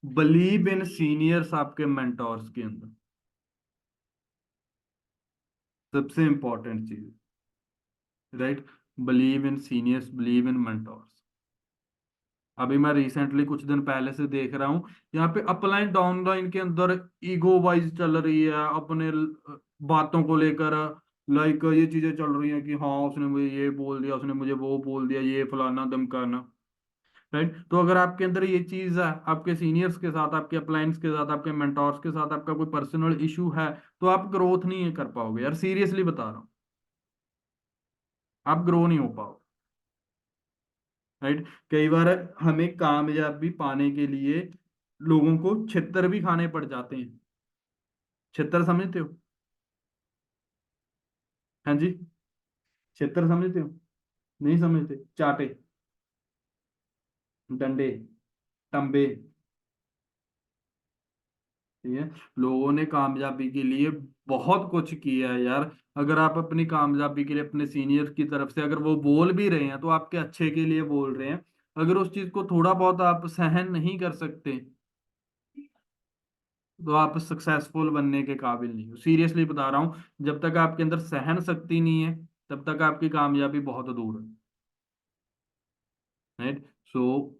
बिलीव इन सीनियर्स, आपके मेंटोर्स के अंदर। सबसे इंपॉर्टेंट चीज। Right, believe in seniors, believe in mentors. अभी मैं रिसेंटली कुछ दिन पहले से देख रहा हूँ, यहाँ पे अपलाइन डाउनलाइन के अंदर ईगो वाइज चल रही है अपने बातों को लेकर। लाइक ये चीजें चल रही हैं कि हाँ उसने मुझे ये बोल दिया, उसने मुझे वो बोल दिया, ये फलाना धमकाना। राइट, तो अगर आपके अंदर ये चीज है, आपके सीनियर्स के साथ, आपके अपलाइंस के साथ, आपके मेंटोर्स के साथ आपका कोई पर्सनल इशू है, तो आप ग्रोथ नहीं कर पाओगे यार, सीरियसली बता रहा हूँ। आप ग्रो नहीं हो पाओगे। राइट। कई बार हमें कामयाबी पाने के लिए लोगों को छितर भी खाने पड़ जाते हैं। छितर समझते हो? हाँ जी। छितर समझते हो? नहीं समझते? चाटे, डंडे, टंबे। ठीक है। लोगों ने कामयाबी के लिए बहुत कुछ किया है यार। अगर आप अपनी कामयाबी के लिए अपने सीनियर की तरफ से अगर वो बोल भी रहे हैं, तो आपके अच्छे के लिए बोल रहे हैं। अगर उस चीज को थोड़ा बहुत आप सहन नहीं कर सकते, तो आप सक्सेसफुल बनने के काबिल नहीं हो। सीरियसली बता रहा हूँ, जब तक आपके अंदर सहन शक्ति नहीं है, तब तक आपकी कामयाबी बहुत दूर है। राइट। सो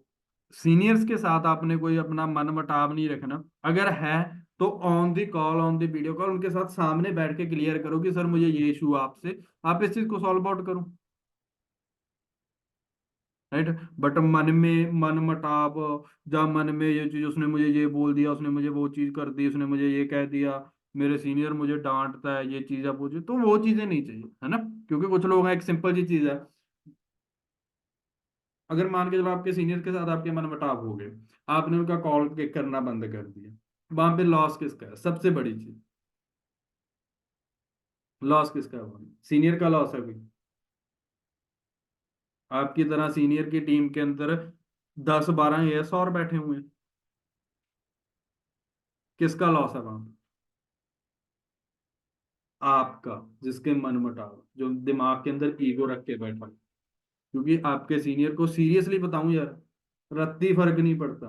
सीनियर्स के साथ आपने कोई अपना मन मुटाव नहीं रखना। अगर है, तो on the call, on the video call उनके साथ सामने बैठ के क्लियर करो कि सर मुझे ये इशू आपसे, आप इस चीज को सॉल्व आउट करो। राइट। बट मन में मन मुटाव, जब मन में ये चीज, उसने मुझे ये बोल दिया, उसने मुझे वो चीज कर दी, उसने मुझे ये कह दिया, मेरे सीनियर मुझे डांटता है, ये चीज है वो चीज, तो वो चीजें नहीं चाहिए, है ना। क्योंकि कुछ लोग हैं, एक सिंपल सी चीज है, अगर मान के चलो आपके सीनियर के साथ आपके मनमुटाव हो गए, आपने उनका कॉल पिक करना बंद कर दिया, वहां पे लॉस किसका है? सबसे बड़ी चीज, लॉस किसका है? सीनियर का लॉस है कोई? आपकी तरह सीनियर की टीम के अंदर 10-12 और बैठे हुए हैं, किसका लॉस है वहां पे? आपका, जिसके मनमुटाव, जो दिमाग के अंदर ईगो रख के बैठा है। क्योंकि आपके सीनियर को सीरियसली बताऊं यार, रत्ती फर्क नहीं पड़ता,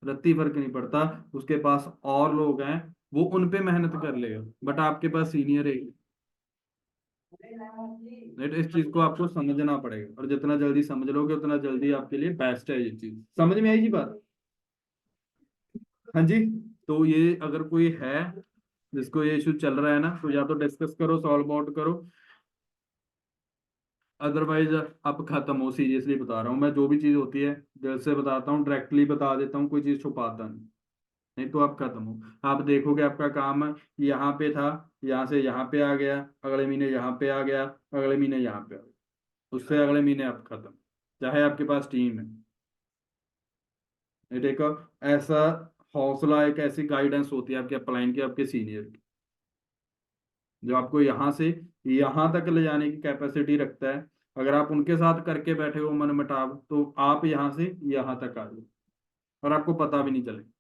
रत्ती फर्क नहीं पड़ता। उसके पास और लोग हैं, वो उन पे मेहनत कर लेगा, बट आपके पास सीनियर है। राइट, इस चीज को आपको समझना पड़ेगा, और जितना जल्दी समझ लोगे उतना जल्दी आपके लिए बेस्ट है ये चीज। समझ में आई जी बात? हाँ जी। तो ये अगर कोई है जिसको ये इशू चल रहा है ना, तो या तो डिस्कस करो, सॉल्व आउट करो, अदरवाइज अब खत्म हो। सीरियसली बता रहा हूँ, मैं जो भी चीज होती है दिल से बताता हूँ, डायरेक्टली बता देता हूँ, कोई चीज छुपाता नहीं। नहीं तो आप खत्म हो। आप देखोगे आपका काम यहाँ पे था, यहाँ से यहाँ पे आ गया, अगले महीने यहाँ पे आ गया, अगले महीने यहाँ पे आ गया, उससे अगले महीने आप खत्म, चाहे आपके पास टीम है। ये देखो, ऐसा हौसला, एक ऐसी गाइडेंस होती है आपके अपलाइन की, आपके सीनियर की, जो आपको यहाँ से यहाँ तक ले जाने की कैपेसिटी रखता है। अगर आप उनके साथ करके बैठे हो मन मुटाव, तो आप यहाँ से यहाँ तक आ जाओ, और आपको पता भी नहीं चलेगा।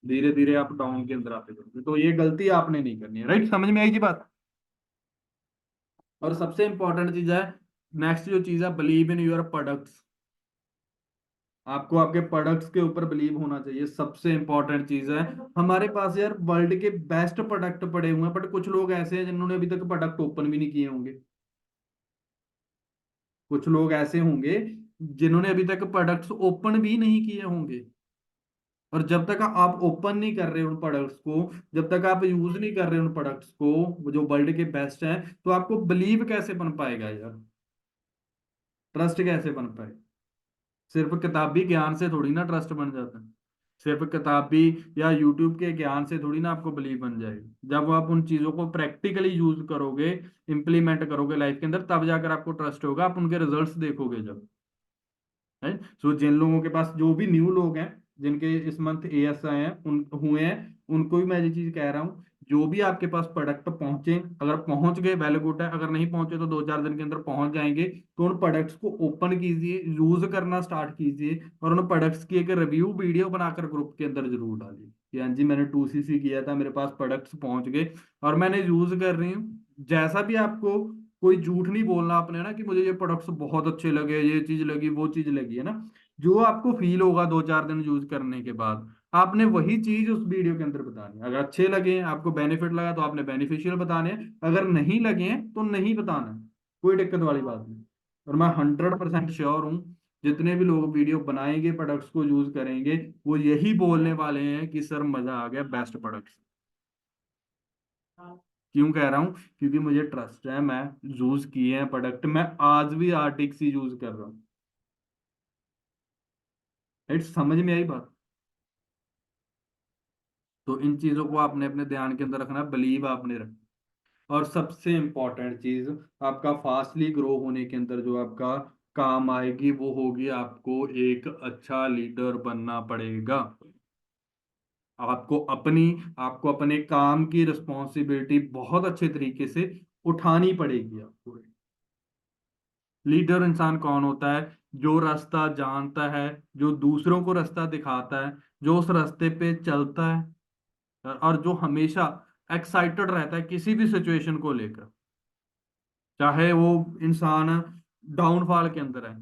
धीरे धीरे आप डाउन के अंदर आते जाओगे, तो ये गलती आपने नहीं करनी है। राइट, समझ में आई जी बात? और सबसे इंपॉर्टेंट चीज है, नेक्स्ट जो चीज है, बिलीव इन योर प्रोडक्ट्स। आपको आपके प्रोडक्ट्स के ऊपर बिलीव होना चाहिए, सबसे इंपॉर्टेंट चीज है। हमारे पास यार वर्ल्ड के बेस्ट प्रोडक्ट पड़े हुए हैं, बट कुछ लोग ऐसे हैं जिन्होंने अभी तक प्रोडक्ट ओपन भी नहीं किए होंगे। कुछ लोग ऐसे होंगे जिन्होंने अभी तक प्रोडक्ट्स ओपन भी नहीं किए होंगे। और जब तक आप ओपन नहीं कर रहे उन प्रोडक्ट्स को, जब तक आप यूज नहीं कर रहे उन प्रोडक्ट्स को, वो जो वर्ल्ड के बेस्ट हैं, तो आपको बिलीव कैसे बन पाएगा यार? ट्रस्ट कैसे बन पाएगा? सिर्फ किताबी ज्ञान से थोड़ी ना ट्रस्ट बन जाता है। सिर्फ किताबी या यूट्यूब के ज्ञान से थोड़ी ना आपको बिलीव बन जाएगी। जब आप उन चीजों को प्रैक्टिकली यूज करोगे, इंप्लीमेंट करोगे लाइफ के अंदर, तब जाकर आपको ट्रस्ट होगा, आप उनके रिजल्ट्स देखोगे जब। है। सो जिन लोगों के पास, जो भी न्यू लोग हैं जिनके इस मंथ एएस आए हैं, उन हुए हैं, उनको भी मैं ये चीज कह रहा हूँ, जो भी आपके पास प्रोडक्ट पहुंचे, अगर पहुंच गए वेल गुड है, अगर नहीं पहुंचे तो 2-4 दिन के अंदर पहुंच जाएंगे, तो उन प्रोडक्ट्स को ओपन कीजिए, यूज करना स्टार्ट कीजिए, और उन प्रोडक्ट्स की एक रिव्यू वीडियो बनाकर ग्रुप के अंदर जरूर डालिए कि हाँ जी मैंने 2CC किया था, मेरे पास प्रोडक्ट्स पहुंच गए और मैंने यूज कर रही हूँ। जैसा भी आपको, कोई झूठ नहीं बोलना आपने ना कि मुझे ये प्रोडक्ट्स बहुत अच्छे लगे, ये चीज लगी, वो चीज लगी, है ना। जो आपको फील होगा 2-4 दिन यूज करने के बाद, आपने वही चीज उस वीडियो के अंदर बतानी है। अगर अच्छे लगे हैं, आपको बेनिफिट लगा, तो आपने बेनिफिशियल बताने हैं, अगर नहीं लगे हैं तो नहीं बताना है। कोई दिक्कत वाली बात नहीं। और मैं 100% श्योर हूँ, जितने भी लोग वीडियो बनाएंगे, प्रोडक्ट्स को यूज करेंगे, वो यही बोलने वाले हैं कि सर मजा आ गया, बेस्ट प्रोडक्ट्स। क्यों कह रहा हूँ? क्योंकि मुझे ट्रस्ट है, मैं यूज किए हैं प्रोडक्ट, मैं आज भी आर्टिक्स ही यूज कर रहा हूँ। राइट, समझ में आई बात? तो इन चीजों को आपने अपने ध्यान के अंदर रखना, बिलीव आपने रखना। और सबसे इंपॉर्टेंट चीज, आपका फास्टली ग्रो होने के अंदर जो आपका काम आएगी, वो होगी आपको एक अच्छा लीडर बनना पड़ेगा। आपको अपनी, आपको अपने काम की रिस्पॉन्सिबिलिटी बहुत अच्छे तरीके से उठानी पड़ेगी आपको। लीडर इंसान कौन होता है? जो रास्ता जानता है, जो दूसरों को रास्ता दिखाता है, जो उस रास्ते पे चलता है, और जो हमेशा एक्साइटेड रहता है किसी भी सिचुएशन को लेकर। चाहे वो इंसान डाउनफॉल के अंदर है,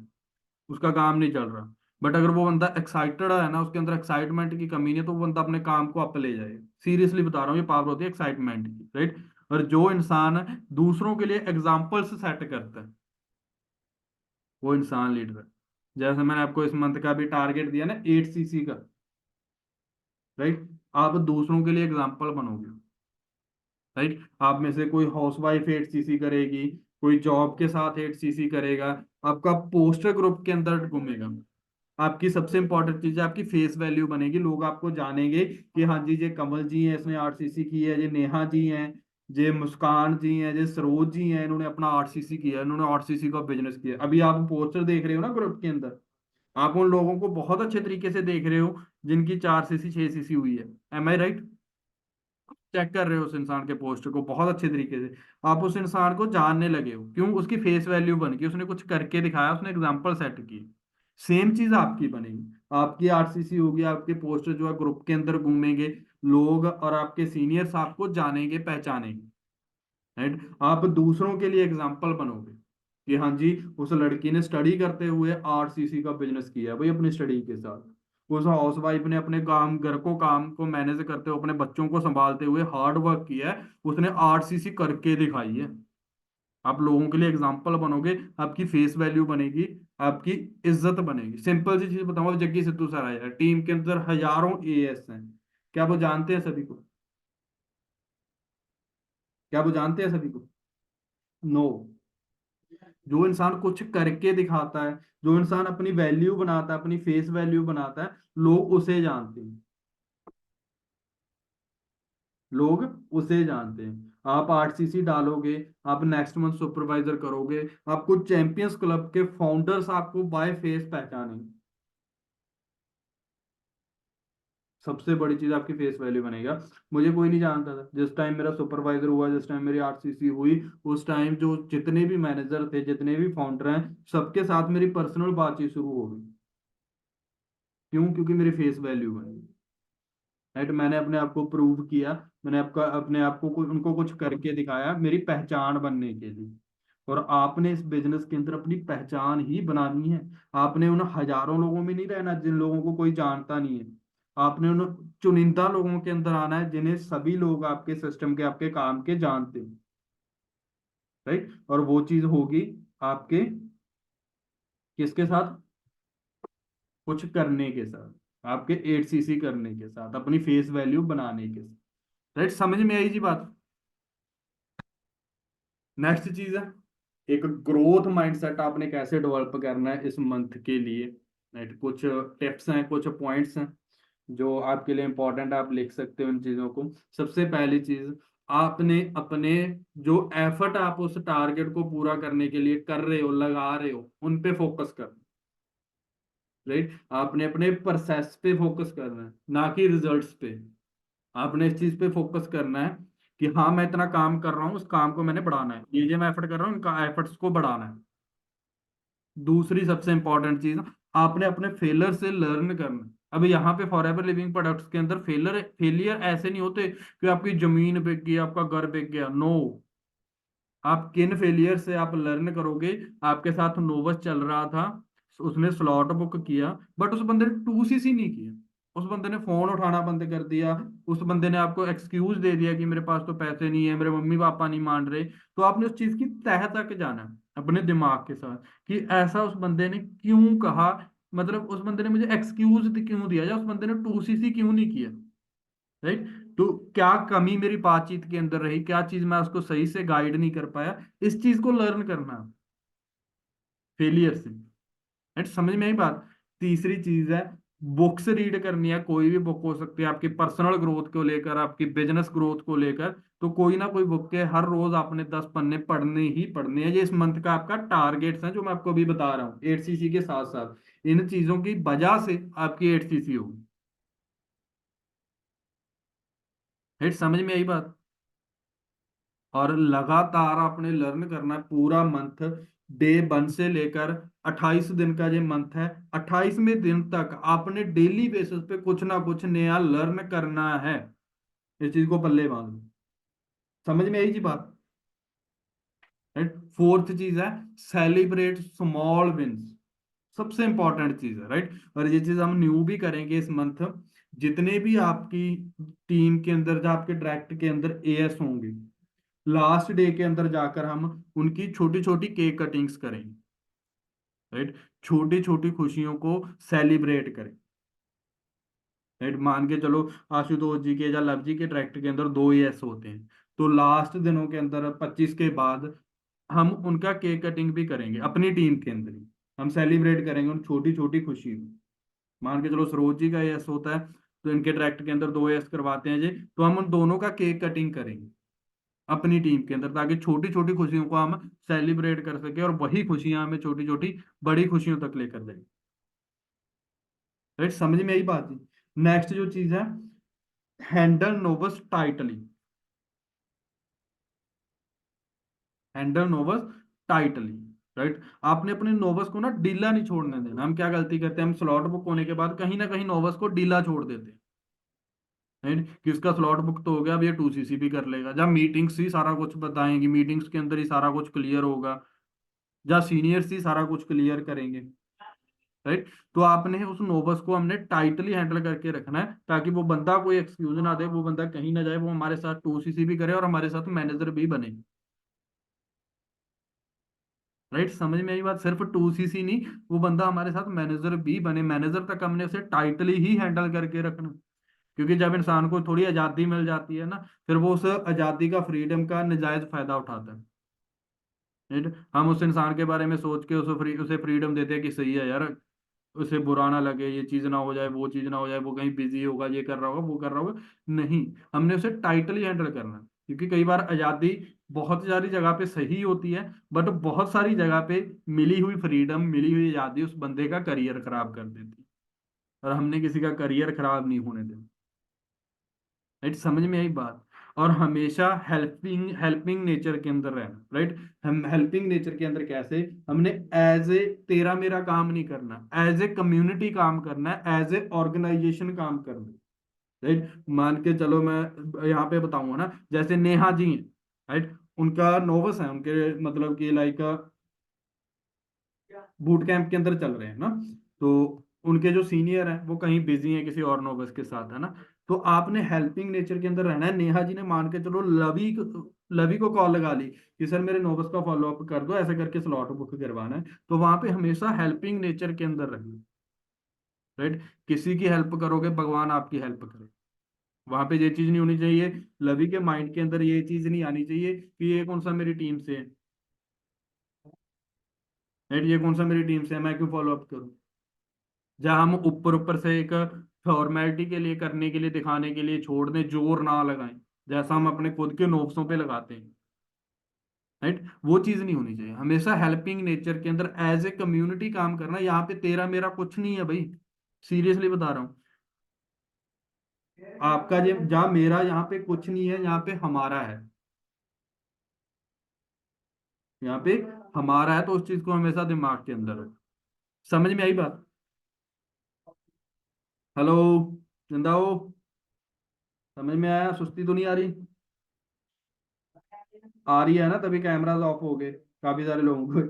उसका काम नहीं चल रहा, बट अगर वो बंदा एक्साइटेड है ना, उसके अंदर एक्साइटमेंट की कमी नहीं है, तो वो बंदा अपने काम को अप ले जाएगा। सीरियसली बता रहा हूँ, ये पावर होती है एक्साइटमेंट की। राइट। और जो इंसान दूसरों के लिए एग्जाम्पल्स सेट करता है, वो इंसान लीडर है। जैसे मैंने आपको इस मंथ का भी टारगेट दिया ना, 8 CC का। राइट। आप दूसरों के लिए एग्जाम्पल बनोगे। राइट। आप में से कोई हाउसवाइफ 8 CC करेगी, कोई जॉब के साथ 8 CC करेगा, आपका पोस्टर ग्रुप के अंदर घूमेगा। आपकी सबसे इंपॉर्टेंट चीज है, आपकी फेस वैल्यू बनेगी, लोग आपको जानेंगे कि हाँ जी ये कमल जी हैं, इसने 8 CC की है, ये नेहा जी हैं, ये मुस्कान जी हैं, ये सरोज जी हैं, इन्होंने अपना 8 CC किया, इन्होंने 8 CC का बिजनेस किया। अभी आप पोस्टर देख रहे हो ना ग्रुप के अंदर, आप उन लोगों को बहुत अच्छे तरीके से देख रहे हो जिनकी 4 CC 6 CC हुई है। एम आई राइट? चेक कर रहे हो उस इंसान के पोस्टर को बहुत अच्छे तरीके से, आप उस इंसान को जानने लगे हो। क्यों? उसकी फेस वैल्यू बन गई, उसने कुछ करके दिखाया, उसने एग्जाम्पल सेट की। सेम चीज आपकी बनेगी। आपकी 8 CC होगी, आपके पोस्टर जो है ग्रुप के अंदर घूमेंगे लोग, और आपके सीनियर्स आपको जानेंगे, पहचानेंगे। राइट। आप दूसरों के लिए एग्जाम्पल बनोगे कि हाँ जी, उस लड़की ने स्टडी करते हुए 8 CC का बिजनेस किया है भाई अपनी स्टडी के साथ। उस हाउस वाइफ ने अपने काम को मैनेज करते हुए, अपने बच्चों को संभालते हुए हार्ड वर्क किया है, उसने आरसीसी करके दिखाई है। आप लोगों के लिए एग्जाम्पल बनोगे, आपकी फेस वैल्यू बनेगी, आपकी इज्जत बनेगी। सिंपल सी चीज बताऊं, जग्गी सिद्धू सर आया टीम के अंदर, हजारों एएस हैं, क्या वो जानते हैं सभी को? क्या वो जानते हैं सभी को? नो। जो इंसान कुछ करके दिखाता है, जो इंसान अपनी वैल्यू बनाता है, अपनी फेस वैल्यू बनाता है, लोग उसे जानते हैं। लोग उसे जानते हैं। आप आरसीसी डालोगे, आप नेक्स्ट मंथ सुपरवाइजर करोगे, आपको चैंपियंस क्लब के फाउंडर्स आपको बाय फेस पहचानेंगे। सबसे बड़ी चीज आपकी फेस वैल्यू बनेगा। मुझे कोई नहीं जानता था जिस टाइम मेरा सुपरवाइजर हुआ, जिस टाइम मेरी आरसीसी हुई, उस टाइम जो जितने भी मैनेजर थे, जितने भी फाउंडर हैं, सबके साथ मेरी पर्सनल बातचीत शुरू हो गई। क्यों? क्योंकि मेरी फेस वैल्यू बनी। राइट, मैंने अपने आप को प्रूव किया, मैंने आपका अपने आप को उनको कुछ करके दिखाया मेरी पहचान बनने के लिए। और आपने इस बिजनेस के अंदर अपनी पहचान ही बनानी है। आपने उन हजारों लोगों में नहीं रहना जिन लोगों को कोई जानता नहीं है। आपने उन चुनिंदा लोगों के अंदर आना है जिन्हें सभी लोग आपके सिस्टम के, आपके काम के जानते हैं। राइट, और वो चीज होगी आपके किसके साथ? कुछ करने के साथ, आपके 8cc करने के साथ, अपनी फेस वैल्यू बनाने के साथ। राइट, समझ में आई जी बात? नेक्स्ट चीज है, एक ग्रोथ माइंडसेट आपने कैसे डेवलप करना है इस मंथ के लिए। राइट, कुछ टिप्स हैं, कुछ पॉइंट्स हैं जो आपके लिए इंपॉर्टेंट, आप लिख सकते हो इन चीजों को। सबसे पहली चीज, आपने अपने जो एफर्ट आप उस टारगेट को पूरा करने के लिए कर रहे हो, लगा रहे हो, उन पे फोकस करना। राइट, आपने अपने प्रोसेस पे फोकस करना है, ना कि रिजल्ट्स पे। आपने इस चीज पे फोकस करना है कि हाँ, मैं इतना काम कर रहा हूँ, उस काम को मैंने बढ़ाना है, ये मैं एफर्ट कर रहा हूँ, इनका एफर्ट्स को बढ़ाना है। दूसरी सबसे इंपॉर्टेंट चीज, आपने अपने फेलियर से लर्न करना है। अब यहाँ पे फॉरएवर लिविंग प्रोडक्ट्स के अंदर फेलियर फेलियर ऐसे नहीं होते कि आपकी जमीन बिक गई, आपका घर बिक गया। नो, आप किन फेलियर से आप लर्न करोगे। आपके साथ नोवस चल रहा था, उसने स्लॉट बुक किया, बट उस बंदे ने 2cc नहीं किया, उस बंदे ने फोन उठाना बंद कर दिया, उस बंदे ने आपको एक्सक्यूज दे दिया कि मेरे पास तो पैसे नहीं है, मेरे मम्मी पापा नहीं मान रहे। तो आपने उस चीज की तह तक जाना है अपने दिमाग के साथ कि ऐसा उस बंदे ने क्यों कहा, मतलब उस बंदे ने मुझे एक्सक्यूज क्यों दिया, या उस बंदे ने 2cc क्यों नहीं किया। राइट, तो क्या कमी मेरी बातचीत के अंदर रही, क्या चीज मैं उसको सही से गाइड नहीं कर पाया, इस चीज को लर्न करना फेलियर से। राइट, समझ में आई बात? तीसरी चीज है, बुक्स रीड करनी है। कोई भी बुक हो सकती है आपकी पर्सनल ग्रोथ को लेकर, आपकी बिजनेस ग्रोथ को लेकर। तो कोई ना कोई बुक के हर रोज आपने 10 पन्ने पढ़ने ही पढ़ने हैं। ये इस मंथ का आपका टारगेट्स है जो मैं आपको अभी बता रहा हूँ, 8cc के साथ साथ इन चीजों की वजह से आपकी 8cc होगी। राइट, समझ में आई बात? और लगातार आपने लर्न करना है पूरा मंथ, डे 1 से लेकर 28 दिन का ये मंथ है, 28वें दिन तक आपने डेली बेसिस पे कुछ ना कुछ नया लर्न करना है। इस चीज को पल्ले बांध लो। समझ में आई जी बात? राइट, फोर्थ चीज है, सेलिब्रेट स्मॉल विंस। सबसे इंपॉर्टेंट चीज है। राइट, और ये चीज हम न्यू भी करेंगे इस मंथ। जितने भी आपकी टीम के अंदर, जो आपके डायरेक्ट के अंदर एएस होंगे, लास्ट डे के अंदर जाकर हम उनकी छोटी छोटी केक कटिंग्स करेंगे। राइट, छोटी छोटी खुशियों को सेलिब्रेट करें। राइट, मान के चलो आशुतोष जी के या लव जी के ट्रैक्टर के अंदर 2 एस होते हैं, तो लास्ट दिनों के अंदर 25 के बाद हम उनका केक कटिंग भी करेंगे अपनी टीम के अंदर ही। हम सेलिब्रेट करेंगे उन छोटी छोटी खुशी को। मान के चलो सरोज जी का एस होता है, तो इनके ट्रैक्टर के अंदर 2 एस करवाते हैं जी, तो हम उन दोनों का केक कटिंग करेंगे अपनी टीम के अंदर, ताकि छोटी छोटी खुशियों को हम सेलिब्रेट कर सके, और वही खुशियां हमें छोटी छोटी बड़ी खुशियों तक लेकर जाए। राइट, समझ में आई बात? नेक्स्ट जो चीज है, handle novus tightly. Handle novus tightly. Right, आपने अपने नोवस को ना डीला नहीं छोड़ने देना। हम क्या गलती करते हैं, हम स्लॉट बुक होने के बाद कहीं ना कहीं नोवस को डीला छोड़ देते हैं। राइट, कि उसका स्लॉट बुक तो हो गया, अब ये 2cc भी कर लेगा, जब मीटिंग्स ही सारा कुछ बताएंगी, मीटिंग्स के अंदर ही सारा कुछ क्लियर होगा, जहाँ सीनियर्स ही सारा कुछ क्लियर करेंगे। राइट। तो आपने उस नोबस को हमने टाइटली हैंडल करके रखना है, ताकि वो बंदा कोई एक्सक्यूज ना दे, वो बंदा कहीं ना जाए, वो हमारे साथ 2cc भी करे और हमारे साथ मैनेजर भी बने। राइट, समझ में आई बात? सिर्फ 2cc नहीं, वो बंदा हमारे साथ मैनेजर भी बने, मैनेजर तक हमने उसे टाइटली ही हैंडल करके रखना। क्योंकि जब इंसान को थोड़ी आजादी मिल जाती है ना, फिर वो उस आजादी का, फ्रीडम का नजायज फायदा उठाता है। राइट, हम उस इंसान के बारे में सोच के उसे फ्रीडम देते हैं कि सही है यार, उसे बुरा ना लगे, ये चीज ना हो जाए, वो चीज ना हो जाए, वो कहीं बिजी होगा, ये कर रहा होगा, वो कर रहा होगा। नहीं, हमने उसे टाइटली हैंडल करना है। क्योंकि कई बार आजादी बहुत सारी जगह पे सही होती है, बट बहुत सारी जगह पे मिली हुई फ्रीडम, मिली हुई आजादी उस बंदे का करियर खराब कर देती है, और हमने किसी का करियर खराब नहीं होने देना। राइट, समझ में आई बात? और हमेशा हेल्पिंग हेल्पिंग नेचर के अंदर रहना। राइट, हम हेल्पिंग नेचर के अंदर कैसे, हमने एज ए तेरा मेरा काम नहीं करना, एज ए कम्युनिटी काम करना है, एज ए ऑर्गेनाइजेशन काम करना है। राइट, मान के चलो, मैं यहाँ पे बताऊंगा ना, जैसे नेहा जी हैं। राइट, उनका नोवस है, उनके मतलब कि लाइक बूट कैंप के अंदर चल रहे हैं ना, तो उनके जो सीनियर हैं वो कहीं बिजी हैं किसी और नोबस के साथ, है ना। तो आपने हेल्पिंग नेचर के अंदर रहना है। नेहा जी ने मान के चलो लवी को कॉल लगा ली कि सर मेरे नोबस का फॉलो अप कर दो, ऐसे करके स्लॉट बुक करवाना है, तो वहां पे हमेशा हेल्पिंग नेचर के अंदर रहना। राइट, किसी की हेल्प करोगे, भगवान आपकी हेल्प करे। वहां पे ये चीज नहीं होनी चाहिए, लवी के माइंड के अंदर ये चीज नहीं आनी चाहिए कि ये कौन सा मेरी टीम से है। राइट, ये कौन सा मेरी टीम से है, मैं क्यों फॉलो अप करूं। जहां हम ऊपर ऊपर से एक फॉर्मेलिटी के लिए, करने के लिए, दिखाने के लिए छोड़ दें, जोर ना लगाएं, जैसा हम अपने खुद के नोक्सों पे लगाते हैं। राइट, वो चीज नहीं होनी चाहिए। हमेशा हेल्पिंग नेचर के अंदर एज ए कम्युनिटी काम करना। यहाँ पे तेरा मेरा कुछ नहीं है भाई, सीरियसली बता रहा हूँ। आपका जो, जहाँ मेरा, यहाँ पे कुछ नहीं है, यहाँ पे हमारा है। यहाँ पे हमारा है, तो उस चीज को हमेशा दिमाग के अंदर रखो। समझ में आई बात? हेलो, जिंदा हो? समझ में आया? सुस्ती तो नहीं आ रही? आ रही है ना, तभी कैमरास ऑफ हो गए काफी सारे लोगों को।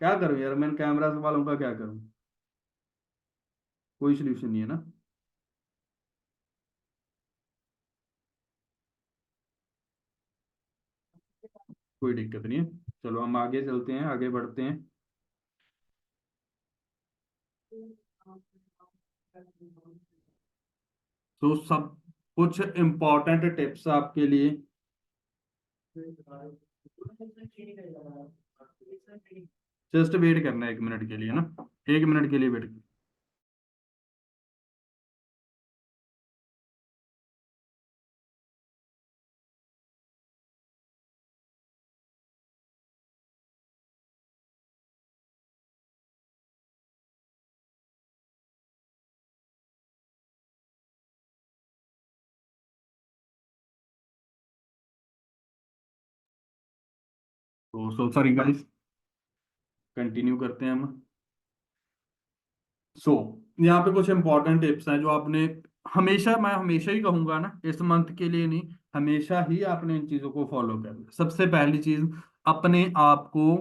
क्या करूं यार, मैं कैमरा वालों का क्या करूं? कोई सोल्यूशन नहीं है ना। कोई दिक्कत नहीं है। चलो हम आगे चलते हैं, आगे बढ़ते हैं। तो सब कुछ इम्पोर्टेंट टिप्स आपके लिए। जस्ट वेट करना है 1 मिनट के लिए ना, 1 मिनट के लिए वेट। तो सो सॉरी गाइस, कंटिन्यू करते हैं हम। सो यहाँ पे कुछ इंपॉर्टेंट टिप्स हैं जो आपने हमेशा, मैं हमेशा ही कहूंगा ना, इस मंथ के लिए नहीं, हमेशा ही आपने इन चीजों को फॉलो करना है। सबसे पहली चीज, अपने आप को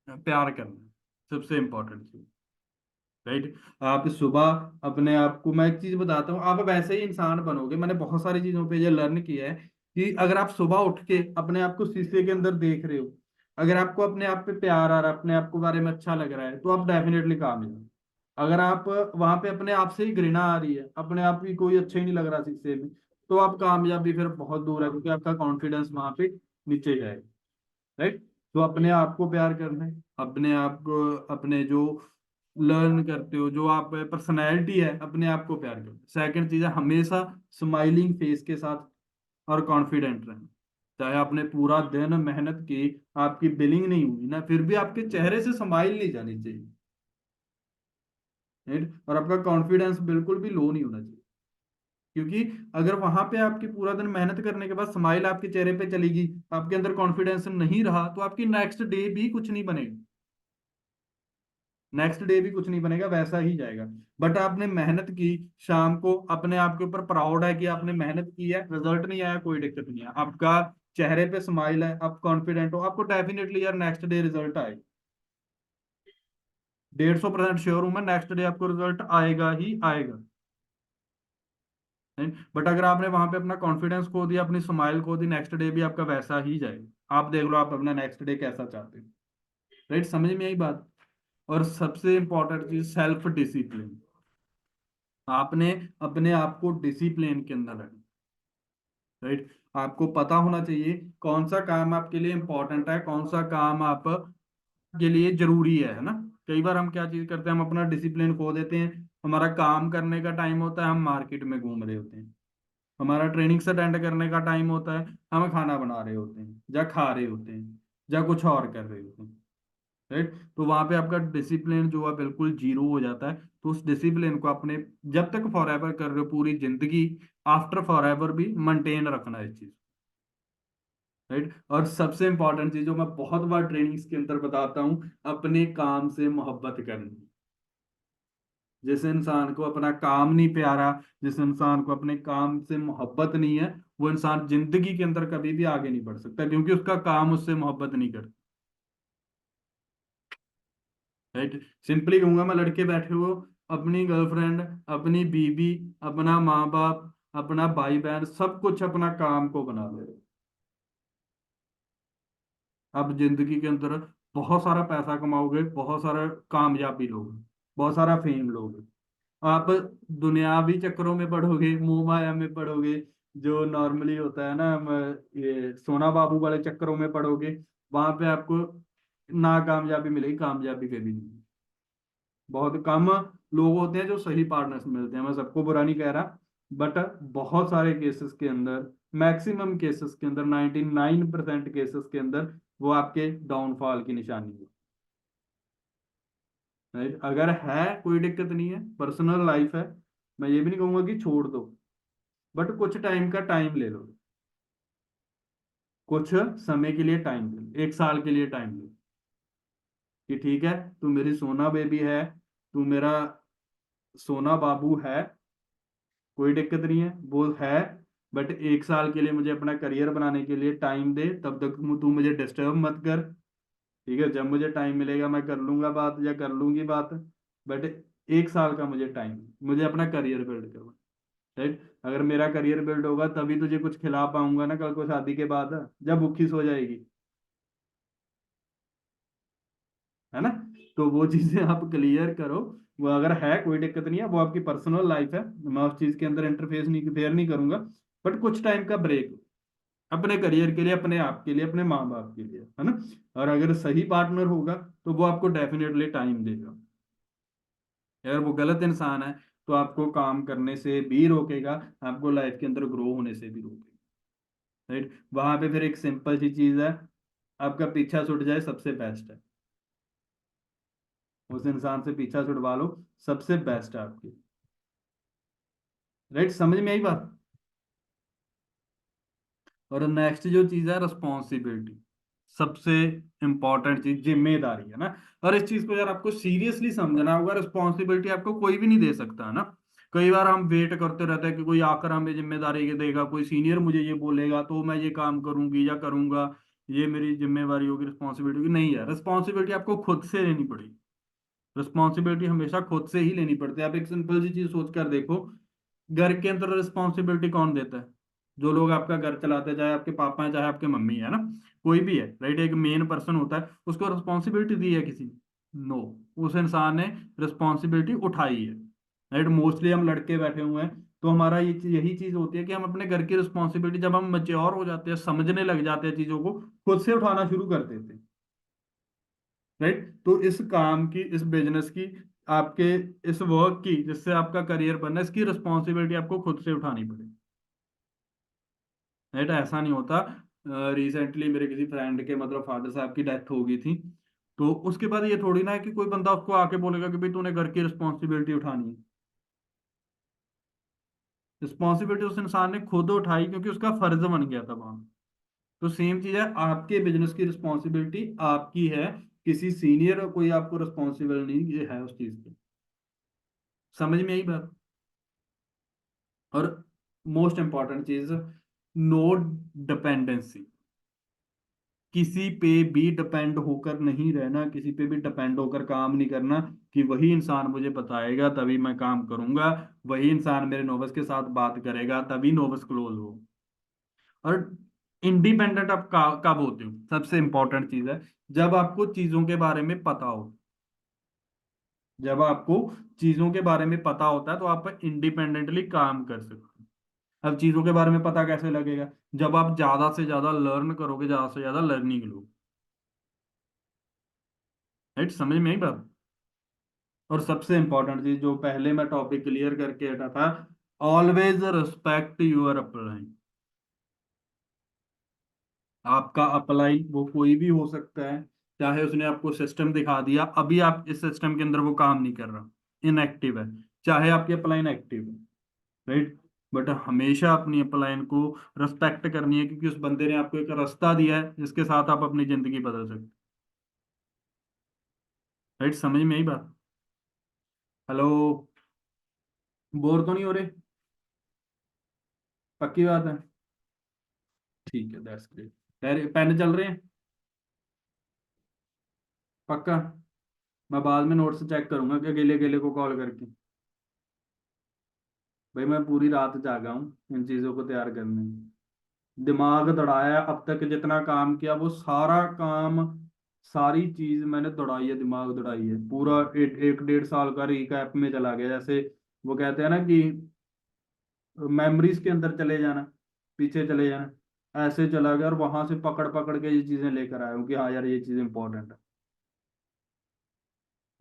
प्यार करना, सबसे इंपॉर्टेंट चीज। राइट, आप सुबह अपने आप को, मैं एक चीज बताता हूँ, आप वैसे ही इंसान बनोगे। मैंने बहुत सारी चीजों पे ये लर्न किया है कि अगर आप सुबह उठ के अपने आप को शीशे के अंदर देख रहे हो, अगर आपको अपने आप पे प्यार आ रहा है, अपने आप को बारे में अच्छा लग रहा है, तो आप डेफिनेटली कामयाब। अगर आप वहां पे अपने आप से ही घृणा आ रही है, अपने आप ही कोई अच्छा ही नहीं लग रहा शीशे में, तो आप कामयाबी फिर बहुत दूर है, क्योंकि आपका कॉन्फिडेंस वहां पे नीचे जाएगा। राइट, तो अपने आप को प्यार करना है, अपने आप को, अपने जो लर्न करते हो, जो आप पर्सनैलिटी है, अपने आप को प्यार करो। सेकंड चीज है, हमेशा स्माइलिंग फेस के साथ और कॉन्फिडेंट रहना। चाहे आपने पूरा दिन मेहनत की, आपकी बिलिंग नहीं हुई ना, फिर भी आपके चेहरे से स्माइल नहीं जानी चाहिए। राइट, और आपका कॉन्फिडेंस बिल्कुल भी लो नहीं होना चाहिए। क्योंकि अगर वहां पे आपकी पूरा दिन मेहनत करने के बाद स्माइल आपके चेहरे पे चलेगी, आपके अंदर कॉन्फिडेंस नहीं रहा, तो आपकी नेक्स्ट डे भी कुछ नहीं बनेगा। नेक्स्ट डे भी कुछ नहीं बनेगा, वैसा ही जाएगा। बट आपने मेहनत की, शाम को अपने आप के ऊपर प्राउड है कि आपने मेहनत की है, रिजल्ट नहीं आया, कोई दिक्कत नहीं है, आपका चेहरे पे स्माइल है, आप कॉन्फिडेंट हो, आपको डेफिनेटली यार नेक्स्ट डे रिजल्ट आएगा। 150% श्योर हूं मैं, नेक्स्ट डे आपको रिजल्ट आएगा ही आएगा। बट अगर आपने वहां पे अपना कॉन्फिडेंस खो दिया, अपनी स्माइल खो दी, नेक्स्ट डे भी आपका वैसा ही जाएगा। आप देख लो आप अपना नेक्स्ट डे कैसा चाहते हो। राइट, समझ में आई बात। और सबसे इंपॉर्टेंट चीज सेल्फ डिसिप्लिन। आपने अपने आप को डिसिप्लिन के अंदर रखना। राइट, आपको पता होना चाहिए कौन सा काम आपके लिए इंपॉर्टेंट है, कौन सा काम आप के लिए जरूरी है ना। कई बार हम क्या चीज करते हैं, हम अपना डिसिप्लिन खो देते हैं। हमारा काम करने का टाइम होता है, हम मार्केट में घूम रहे होते हैं। हमारा ट्रेनिंग्स अटेंड करने का टाइम होता है, हम खाना बना रहे होते हैं, या खा रहे होते हैं, या कुछ और कर रहे होते हैं। राइट, तो वहां पे आपका डिसिप्लिन जो है बिल्कुल जीरो हो जाता है। तो उस डिसिप्लिन को अपने जब तक फॉर एवर कर रहे हो, पूरी जिंदगी आफ्टर फॉर एवर भी मेंटेन रखना है इस चीज। राइट, और सबसे इंपॉर्टेंट चीज जो मैं बहुत बार ट्रेनिंग्स के अंदर बताता हूँ, अपने काम से मोहब्बत करनी। जिस इंसान को अपना काम नहीं प्यारा, जिस इंसान को अपने काम से मोहब्बत नहीं है, वो इंसान जिंदगी के अंदर कभी भी आगे नहीं बढ़ सकता, क्योंकि उसका काम उससे मोहब्बत नहीं करता। राइट, सिंपली कहूंगा मैं, लड़के बैठे हो, अपनी गर्लफ्रेंड, अपनी बीवी, अपना माँ बाप, अपना भाई बहन, सब कुछ अपना काम को बना ले। अब जिंदगी के अंदर बहुत सारा पैसा कमाओगे, बहुत सारा कामयाबी लोगे, बहुत सारा फेम लोगे। आप दुनियावी चक्करों में पढ़ोगे, मोह माया में पढ़ोगे, जो नॉर्मली होता है ना, ये सोना बाबू वाले चक्करों में पढ़ोगे, वहां पे आपको ना कामयाबी मिलेगी, कामयाबी कभी नहीं। बहुत कम लोग होते हैं जो सही पार्टनर्स मिलते हैं, मैं सबको बुरा नहीं कह रहा, बट बहुत सारे केसेस के अंदर, मैक्सिमम केसेस के अंदर, 99% केसेस के अंदर वो आपके डाउनफॉल की निशानी है। राइट, अगर है कोई दिक्कत नहीं है, पर्सनल लाइफ है, मैं ये भी नहीं कहूंगा कि छोड़ दो, बट कुछ टाइम का टाइम ले लो। कुछ समय के लिए टाइम ले लो, 1 साल के लिए टाइम ले लो, कि ठीक है, तू मेरी सोना बेबी है, तू मेरा सोना बाबू है, कोई दिक्कत नहीं है, वो है, बट 1 साल के लिए मुझे अपना करियर बनाने के लिए टाइम दे, तब तक तू मुझे डिस्टर्ब मत कर। ठीक है, जब मुझे टाइम मिलेगा मैं कर लूंगा बात या कर लूंगी बात, बट 1 साल का मुझे टाइम, मुझे अपना करियर बिल्ड करना। राइट, अगर मेरा करियर बिल्ड होगा तभी तुझे कुछ खिला पाऊंगा ना कल को शादी के बाद, जब भूखी सो जाएगी, है ना। तो वो चीजें आप क्लियर करो। वो अगर है कोई दिक्कत नहीं है, वो आपकी पर्सनल लाइफ है, मैं उस चीज के अंदर इंटरफेस नहीं फेयर नहीं करूंगा, बट कुछ टाइम का ब्रेक अपने करियर के लिए, अपने आप के लिए, अपने माँ बाप के लिए, है ना। और अगर सही पार्टनर होगा तो वो आपको डेफिनेटली टाइम देगा। अगर वो गलत इंसान है तो आपको काम करने से भी रोकेगा, आपको लाइफ के अंदर ग्रो होने से भी रोकेगा। राइट, वहां पे फिर एक सिंपल सी चीज है, आपका पीछा छूट जाए सबसे बेस्ट है। उस इंसान से पीछा छुड़वा लो, सबसे बेस्ट है आपकी। राइट, समझ में आई बात। और नेक्स्ट जो चीज है, रिस्पॉन्सिबिलिटी, सबसे इंपॉर्टेंट चीज, जिम्मेदारी है ना। और इस चीज को यार आपको सीरियसली समझना होगा, रिस्पॉन्सिबिलिटी आपको कोई भी नहीं दे सकता है ना। कई बार हम वेट करते रहते हैं कि कोई आकर हमें जिम्मेदारी देगा, कोई सीनियर मुझे ये बोलेगा तो मैं ये काम करूंगी या करूंगा, ये मेरी जिम्मेवारी होगी, रिस्पॉन्सिबिलिटी होगी। नहीं है, रिस्पॉन्सिबिलिटी आपको खुद से लेनी पड़ेगी। रिस्पॉन्सिबिलिटी हमेशा खुद से ही लेनी पड़ती है। आप एक सिंपल सी चीज सोच कर देखो, घर के अंदर रिस्पॉन्सिबिलिटी कौन देता है? जो लोग आपका घर चलाते हैं, चाहे आपके पापा हैं चाहे आपके मम्मी है ना, कोई भी है। राइट, एक मेन पर्सन होता है, उसको रिस्पॉन्सिबिलिटी दी है किसी? नो, उस इंसान ने रिस्पॉन्सिबिलिटी उठाई है। राइट, मोस्टली हम लड़के बैठे हुए हैं, तो हमारा यही चीज होती है कि हम अपने घर की रिस्पॉन्सिबिलिटी जब हम मैच्योर हो जाते हैं, समझने लग जाते हैं चीजों को, खुद से उठाना शुरू कर देते हैं। राइट, तो इस काम की, इस बिजनेस की, आपके इस वर्क की, जिससे आपका करियर बनना है, इसकी रिस्पॉन्सिबिलिटी आपको खुद से उठानी पड़ेगी। राइट, ऐसा नहीं होता। रिसेंटली मेरे किसी फ्रेंड के मतलब फादर साहब की डेथ हो गई थी, तो उसके बाद ये थोड़ी ना है कि कोई बंदा उसको आके बोलेगा कि भाई तूने घर की रिस्पॉन्सिबिलिटी उठानी है। रिस्पॉन्सिबिलिटी उस इंसान ने खुद उठाई, क्योंकि उसका फर्ज बन गया था वहां। तो सेम चीज है, आपके बिजनेस की रिस्पॉन्सिबिलिटी आपकी है, किसी सीनियर कोई आपको रिस्पॉन्सिबल नहीं है उस चीज की। समझ में आई बात। और मोस्ट इंपॉर्टेंट चीज, नो डिपेंडेंसी। किसी पे भी डिपेंड होकर नहीं रहना, किसी पे भी डिपेंड होकर काम नहीं करना कि वही इंसान मुझे बताएगा तभी मैं काम करूंगा, वही इंसान मेरे नोबस के साथ बात करेगा तभी नोबस क्लोज हो। और इंडिपेंडेंट आप कब होते हो, सबसे इंपॉर्टेंट चीज है, जब आपको चीजों के बारे में पता हो। जब आपको चीजों के बारे में पता होता है तो आप इंडिपेंडेंटली काम कर सकते हो। अब चीजों के बारे में पता कैसे लगेगा, जब आप ज्यादा से ज्यादा लर्न करोगे, ज्यादा से ज्यादा लर्निंग लो। राइट, समझ में आई बात। और सबसे इंपॉर्टेंट चीज जो पहले मैं टॉपिक क्लियर करके हटा था, ऑलवेज रिस्पेक्ट यूर अपलाइन। आपका अपलाइन वो कोई भी हो सकता है, चाहे उसने आपको सिस्टम दिखा दिया, अभी आप इस सिस्टम के अंदर वो काम नहीं कर रहा, इनएक्टिव है, चाहे आपकी अपलाइन एक्टिव है। राइट, बट हमेशा अपनी अपलाइन को रिस्पेक्ट करनी है, क्योंकि उस बंदे ने आपको एक रास्ता दिया है जिसके साथ आप अपनी जिंदगी बदल सकते। राइट, समझ में आई बात। हेलो, बोर तो नहीं हो रहे? पक्की बात है? ठीक है, दैट्स ग्रेट। पेन चल रहे हैं? पक्का? मैं बाद में नोट्स चेक करूंगा कि अकेले अकेले को कॉल करके। भाई मैं पूरी रात जागा हूँ इन चीजों को तैयार करने में, दिमाग दौड़ाया है। अब तक जितना काम किया वो सारा काम, सारी चीज मैंने दौड़ाई है, दिमाग दौड़ाई है पूरा। एक 1.5 साल का रिकैप में चला गया, जैसे वो कहते हैं ना कि मेमोरीज के अंदर चले जाना, पीछे चले जाना, ऐसे चला गया और वहां से पकड़ पकड़ के ये चीजें लेकर आया हूँ कि हाँ यार ये चीज इंपॉर्टेंट है।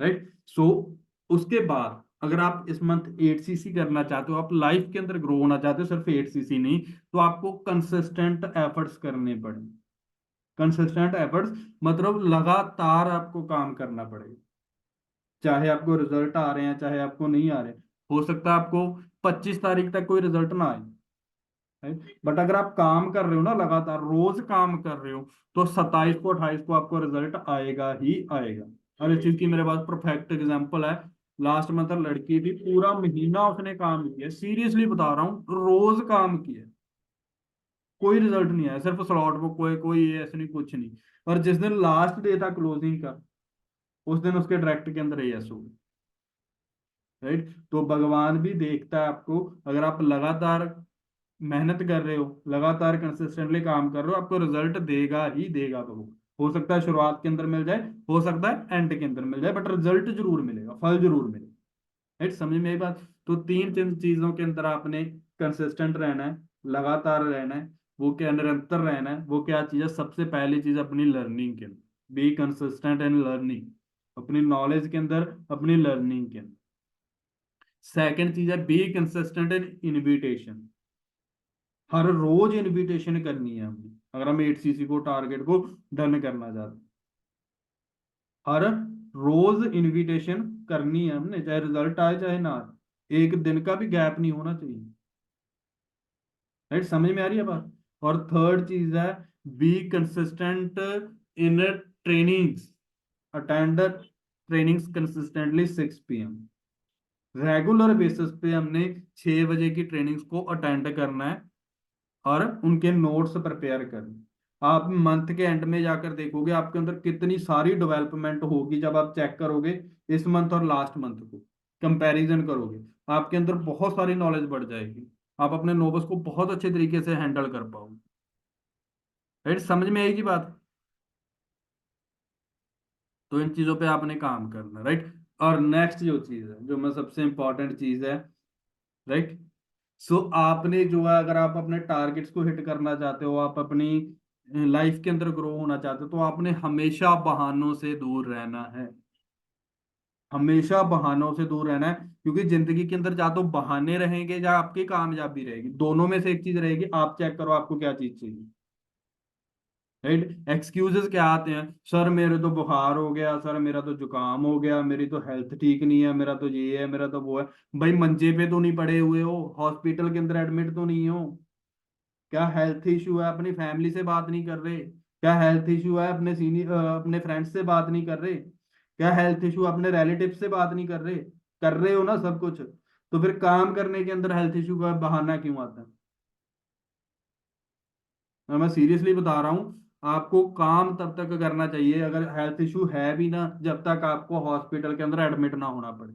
राइट, सो उसके बाद अगर आप इस मंथ 8 सीसी करना चाहते हो, आप लाइफ के अंदर ग्रो होना चाहते हो, सिर्फ 8 सीसी नहीं, तो आपको कंसिस्टेंट एफर्ट्स करने पड़े। कंसिस्टेंट एफर्ट्स मतलब लगातार आपको काम करना पड़ेगा, चाहे आपको रिजल्ट आ रहे हैं चाहे आपको नहीं आ रहे। हो सकता है आपको 25 तारीख तक कोई रिजल्ट ना आए, बट अगर आप काम कर रहे हो ना, लगातार रोज काम कर रहे हो, तो 27 को 28 को आपको रिजल्ट आएगा ही आएगा। और इस चीज की मेरे पास परफेक्ट एग्जांपल है। लास्ट मंथ लड़की थी, पूरा महीना उसने काम किया, सीरियसली बता रहा हूँ, रोज काम किया, कोई रिजल्ट नहीं आया, सिर्फ स्लॉट बुक, कोई कोई ऐसे नहीं, कुछ नहीं। और जिस दिन लास्ट डे था क्लोजिंग का, उस दिन उसके डायरेक्ट के अंदर यस हो गया। राइट, तो भगवान भी देखता है आपको, अगर आप लगातार मेहनत कर रहे हो, लगातार कंसिस्टेंटली काम कर रहे हो, आपको रिजल्ट देगा ही देगा। तो हो सकता है शुरुआत के अंदर मिल जाए, हो सकता है एंड के अंदर मिल जाए, बट रिजल्ट जरूर मिलेगा, फल जरूर मिलेगा। राइट, समझ में आई बात। तो तीन तीन चीजों के अंदर आपने कंसिस्टेंट रहना है, लगातार रहना है, वो क्या निरंतर रहना है। वो क्या चीज है, सबसे पहली चीज अपनी लर्निंग के अंदर, बी कंसिस्टेंट इन लर्निंग, अपनी नॉलेज के अंदर, अपनी लर्निंग के अंदर। सेकंड चीज है बी कंसिस्टेंट इन इनविटेशन, हर रोज इनविटेशन करनी है हमने, अगर हम 8 सीसी को टारगेट को डन करना चाहते हैं। हर रोज इनविटेशन करनी है हमने, चाहे रिजल्ट आए चाहे ना आए, एक दिन का भी गैप नहीं होना चाहिए। राइट, समझ में आ रही है बात। और थर्ड चीज है be consistent in trainings, attend trainings consistently 6 PM, regular basis पे हमने 6 बजे की ट्रेनिंग्स को अटेंड करना है और उनके नोट्स प्रिपेयर करने। आप मंथ के एंड में जाकर देखोगे आपके अंदर कितनी सारी डेवलपमेंट होगी, जब आप चेक करोगे इस मंथ और लास्ट मंथ को कंपैरिजन करोगे, आपके अंदर बहुत सारी नॉलेज बढ़ जाएगी, आप अपने नोट्स को बहुत अच्छे तरीके से हैंडल कर पाओगे। राइट, समझ में आएगी बात। तो इन चीजों पे आपने काम करना, राइट। और नेक्स्ट जो चीज है, जो मैं सबसे इंपॉर्टेंट चीज है, राइट, सो आपने जो है, अगर आप अपने टारगेट्स को हिट करना चाहते हो, आप अपनी लाइफ के अंदर ग्रो होना चाहते हो, तो आपने हमेशा बहानों से दूर रहना है, हमेशा बहानों से दूर रहना है। क्योंकि जिंदगी के अंदर या तो बहाने रहेंगे या आपकी कामयाबी रहेगी, दोनों में से एक चीज रहेगी। आप चेक करो आपको क्या चीज चाहिए। राइट, एक्सक्यूजेस क्या आते हैं, सर मेरे तो बुखार हो गया, सर मेरा तो जुकाम हो गया, मेरी तो हेल्थ ठीक नहीं है, मेरा तो ये है, मेरा तो वो है। भाई मंजे पे तो नहीं पड़े हुए हो, हॉस्पिटल के अंदर एडमिट तो नहीं हो? क्या हेल्थ इशू है, अपनी फैमिली से बात नहीं कर रहे? क्या हेल्थ इशू है, अपने सीनियर अपने फ्रेंड्स से बात नहीं कर रहे? क्या हेल्थ इशू अपने रिलेटिव से बात नहीं कर रहे? कर रहे हो ना सब कुछ, तो फिर काम करने के अंदर हेल्थ इशू का बहाना क्यों आता है? मैं सीरियसली बता रहा हूँ, आपको काम तब तक करना चाहिए अगर हेल्थ इशू है भी ना, जब तक आपको हॉस्पिटल के अंदर एडमिट ना होना पड़े,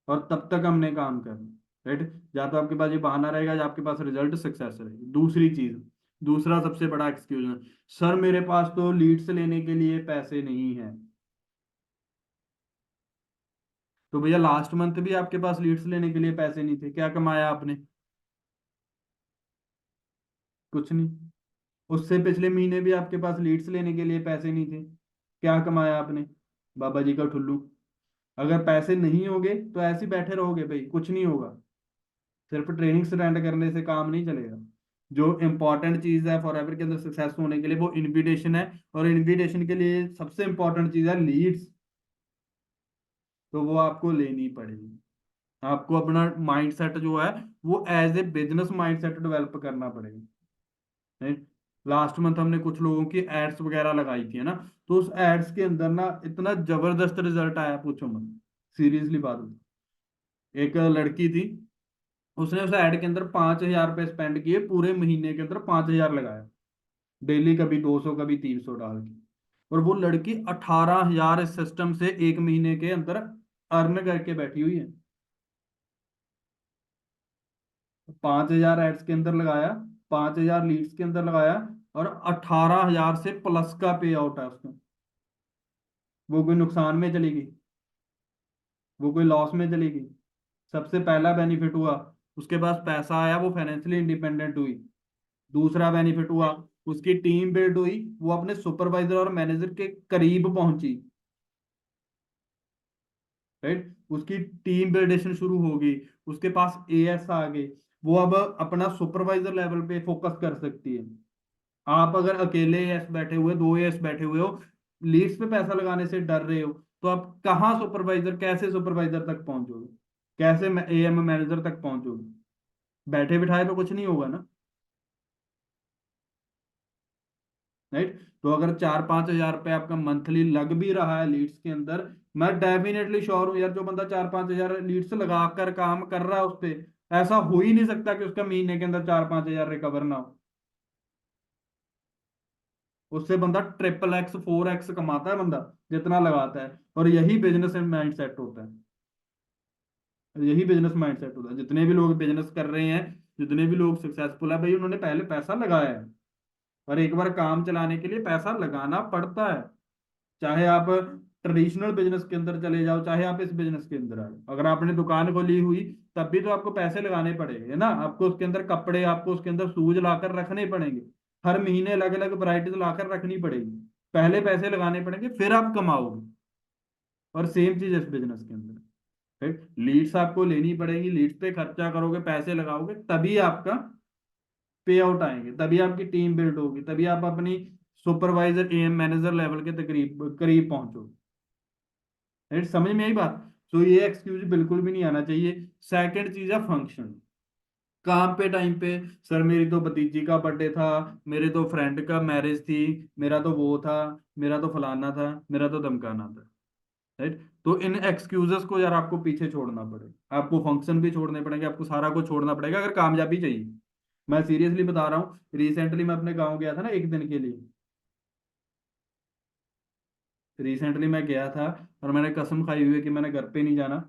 और तब तक हमने काम करना। राइट, या तो आपके पास ये बहाना रहेगा या आपके पास रिजल्ट सक्सेस रहेगी। दूसरी चीज, दूसरा सबसे बड़ा एक्सक्यूज है, सर मेरे पास तो लीड्स लेने के लिए पैसे नहीं है। तो भैया लास्ट मंथ भी आपके पास लीड्स लेने के लिए पैसे नहीं थे, क्या कमाया आपने? कुछ नहीं। उससे पिछले महीने भी आपके पास लीड्स लेने के लिए पैसे नहीं थे, क्या कमाया आपने? बाबा जी का ठुल्लू। अगर पैसे नहीं होंगे तो ऐसे ही बैठे रहोगे भाई, कुछ नहीं होगा। सिर्फ ट्रेनिंग स्टैंड करने से काम नहीं चलेगा। जो इंपॉर्टेंट चीज है फॉरएवर के अंदर सक्सेस होने के लिए, वो इनविटेशन है। और इनविटेशन के लिए सबसे इंपॉर्टेंट चीज है लीड्स। तो वो आपको लेनी पड़ेगी। आपको अपना माइंडसेट जो है वो as a business mindset develop करना पड़ेगा। राइट। लास्ट मंथ हमने कुछ लोगों की एड्स वगैरह लगाई थी, है ना। तो उस एड्स के अंदर ना इतना जबरदस्त रिजल्ट आया, पूछो मत। सीरियसली बात बता। एक लड़की थी, उसने उस ऐड के अंदर 5,000 रुपये स्पेंड किए, पूरे महीने के अंदर 5,000 लगाया। डेली कभी 200 कभी 300 डाल के। और वो लड़की 18,000 इस सिस्टम से एक महीने के अंदर अर्न करके बैठी हुई है। 5,000 एड्स के अंदर लगाया, 5,000 लीड्स के अंदर लगाया, और 18,000 से प्लस का पे आउट है उसका। वो कोई नुकसान में चलेगी? वो कोई लॉस में चलेगी? सबसे पहला बेनिफिट हुआ, उसके पास पैसा आया, वो फाइनेंशियली इंडिपेंडेंट हुई। दूसरा बेनिफिट हुआ, उसकी टीम बिल्ड हुई, वो अपने सुपरवाइजर और मैनेजर के करीब पहुंची। राइट, उसकी टीम बिल्डेशन शुरू होगी, उसके पास एएस आ गए, वो अब अपना सुपरवाइजर लेवल पे फोकस कर सकती है। आप अगर अकेले एएस बैठे हुए, दो एएस बैठे हुए हो, लीड्स पे पैसा लगाने से डर रहे हो, तो आप कहाँ सुपरवाइजर, कैसे सुपरवाइजर तक पहुंचोगे? कैसे एएम मैनेजर तक पहुंचोगे? बैठे बिठाए तो कुछ नहीं होगा ना। राइट। तो अगर 4-5 हजार रुपये आपका मंथली लग भी रहा है लीड्स के अंदर, मैं डेफिनेटली श्योर हूँ यार, जो बंदा 4-5 हजार लीड्स लगा कर काम कर रहा है उस पे, ऐसा हो ही नहीं सकता कि उसका महीने के अंदर 4-5 हजार रिकवर ना हो। उससे बंदा ट्रिपल एक्स 4x कमाता है बंदा, जितना लगाता है। और यही बिजनेस माइंड सेट होता है। यही बिजनेस माइंड सेट होता है। जितने भी लोग बिजनेस कर रहे हैं, जितने भी लोग सक्सेसफुल है भाई, उन्होंने पहले पैसा लगाया है। और एक बार काम चलाने के लिए पैसा लगाना पड़ता है। चाहे आप ट्रेडिशनल बिजनेस के अंदर चले जाओ, चाहे आप इस बिजनेस के अंदर आओ, अगर आपने दुकान खोली हुई, तब भी तो आपको पैसे लगाने पड़ेंगे ना। आपको उसके अंदर कपड़े, आपको उसके अंदर शूज लाकर रखने पड़ेंगे। हर महीने अलग अलग वैरायटीज लाकर रखनी पड़ेगी। पहले पैसे लगाने पड़ेंगे, फिर आप कमाओगे। और सेम चीज इस बिजनेस के अंदर। राइट, लीड्स आपको लेनी पड़ेगी, लीड्स पे खर्चा करोगे, पैसे लगाओगे, तभी आपका पे आउट आएंगे, तभी आपकी टीम बिल्ड होगी, तभी आप अपनी सुपरवाइजर एएम मैनेजर लेवल के करीब करीब पहुंचोगे। राइट, समझ में आई बात? तो ये एक्सक्यूज बिल्कुल भी नहीं आना चाहिए। सेकंड चीज है फंक्शन। काम पे टाइम पे, सर मेरी तो भतीजी का बर्थडे था, मेरे तो फ्रेंड का मैरिज थी, मेरा तो वो था, मेरा तो फलाना था, मेरा तो धमकाना था। राइट। तो इन एक्सक्यूजेस को यार आपको पीछे छोड़ना पड़ेगा, आपको फंक्शन भी छोड़ने पड़ेंगे, आपको सारा कुछ छोड़ना पड़ेगा अगर कामयाबी चाहिए। मैं सीरियसली बता रहा हूँ, रिसेंटली मैं अपने गाँव गया था ना एक दिन के लिए। रिसेंटली मैं गया था, और मैंने कसम खाई हुई है कि मैंने घर पे नहीं जाना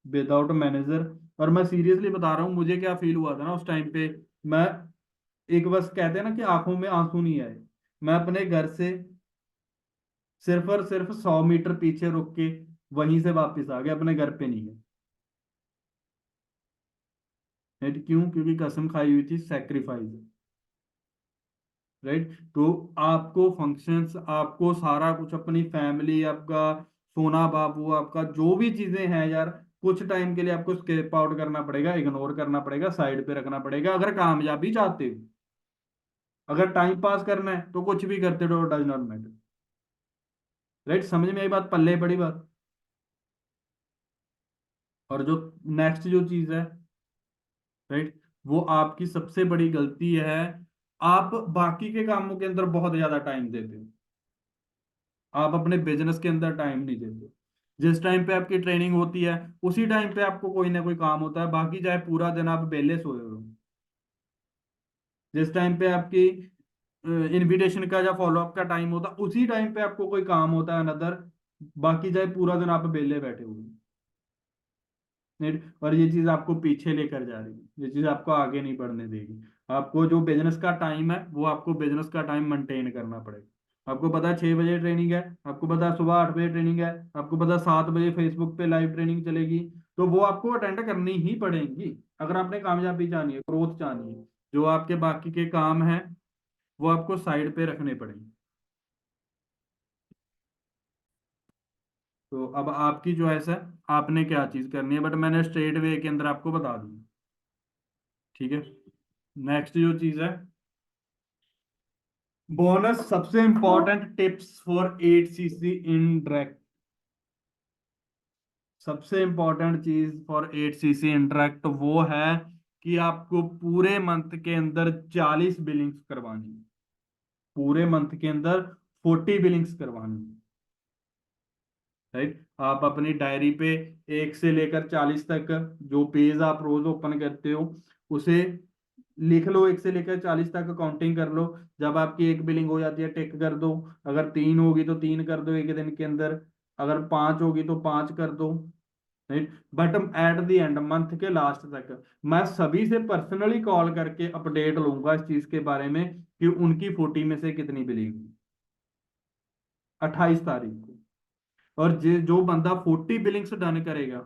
विदाउट मैनेजर। और मैं सीरियसली बता रहा हूँ, मुझे क्या फील हुआ था ना उस टाइम पे। मैं, एक बस कहते हैं ना कि आंखों में आंसू नहीं आए। मैं अपने घर से सिर्फ और सिर्फ 100 मीटर पीछे रुक के वहीं से वापस आ गया, अपने घर पे नहीं गया। राइट, क्यों? क्योंकि कसम खाई हुई थी सेक्रीफाइस। राइट। तो आपको फंक्शंस, आपको सारा कुछ, अपनी फैमिली, आपका सोना बाबू, आपका जो भी चीजें हैं यार, कुछ टाइम के लिए आपको स्केप आउट करना पड़ेगा, इग्नोर करना पड़ेगा, साइड पे रखना पड़ेगा अगर कामयाबी चाहते हो। अगर टाइम पास करना है तो कुछ भी करते रहो, डज नॉट मैटर। राइट, समझ में आई बात? पल्ले बड़ी बात। और जो नेक्स्ट जो चीज है, राइट, वो आपकी सबसे बड़ी गलती है, आप बाकी के कामों के अंदर बहुत ज्यादा टाइम देते हो, आप अपने बिजनेस के अंदर टाइम नहीं देते। जिस टाइम पे आपकी ट्रेनिंग होती है, उसी टाइम पे आपको कोई ना कोई काम होता है, बाकी चाहे पूरा दिन आप बेले सोए हो। जिस टाइम पे आपकी इनविटेशन का या फॉलोअप का टाइम होता, उसी टाइम पे आपको कोई काम होता है अनदर, बाकी चाहे पूरा दिन आप बेले बैठे हुए हैं। नहीं, और ये चीज आपको पीछे लेकर जा रही है, ये चीज आपको आगे नहीं बढ़ने देगी। आपको जो बिजनेस का टाइम है वो आपको बिजनेस का टाइम मेंटेन करना पड़ेगा। आपको पता है 6 बजे ट्रेनिंग है, आपको पता है सुबह 8 बजे ट्रेनिंग है, आपको पता है 7 बजे फेसबुक पे लाइव ट्रेनिंग चलेगी, तो वो आपको अटेंड करनी ही पड़ेगी अगर आपने कामयाबी चाहनी है, ग्रोथ चाहनी है। जो आपके बाकी के काम हैं वो आपको साइड पे रखने पड़ेंगे। तो अब आपकी चॉइस है, आपने क्या चीज करनी है, बट मैंने स्ट्रेट वे के अंदर आपको बता दी। ठीक है। नेक्स्ट जो चीज है, बोनस सबसे important tips for 8cc in direct. सबसे इंपॉर्टेंट चीज फॉर 8cc इंटरेक्ट वो है कि आपको पूरे मंथ के अंदर 40 बिलिंग्स करवानी है। पूरे मंथ के अंदर 40 बिलिंग्स करवानी है। राइट, आप अपनी डायरी पे 1 से लेकर 40 तक जो पेज आप रोज ओपन करते हो उसे लिख लो, 1 से लेकर 40 तक काउंटिंग कर लो। जब आपकी एक बिलिंग हो जाती है टिक कर दो, अगर 3 होगी तो 3 कर दो एक दिन के अंदर, अगर 5 होगी तो 5 कर दो। Right, but at the end month के लास्ट तक मैं सभी से पर्सनली कॉल करके अपडेट लूंगा इस चीज के बारे में कि उनकी 40 में से कितनी बिलिंग हुई 28 तारीख को। और जो बंदा 40 बिलिंग्स डन करेगा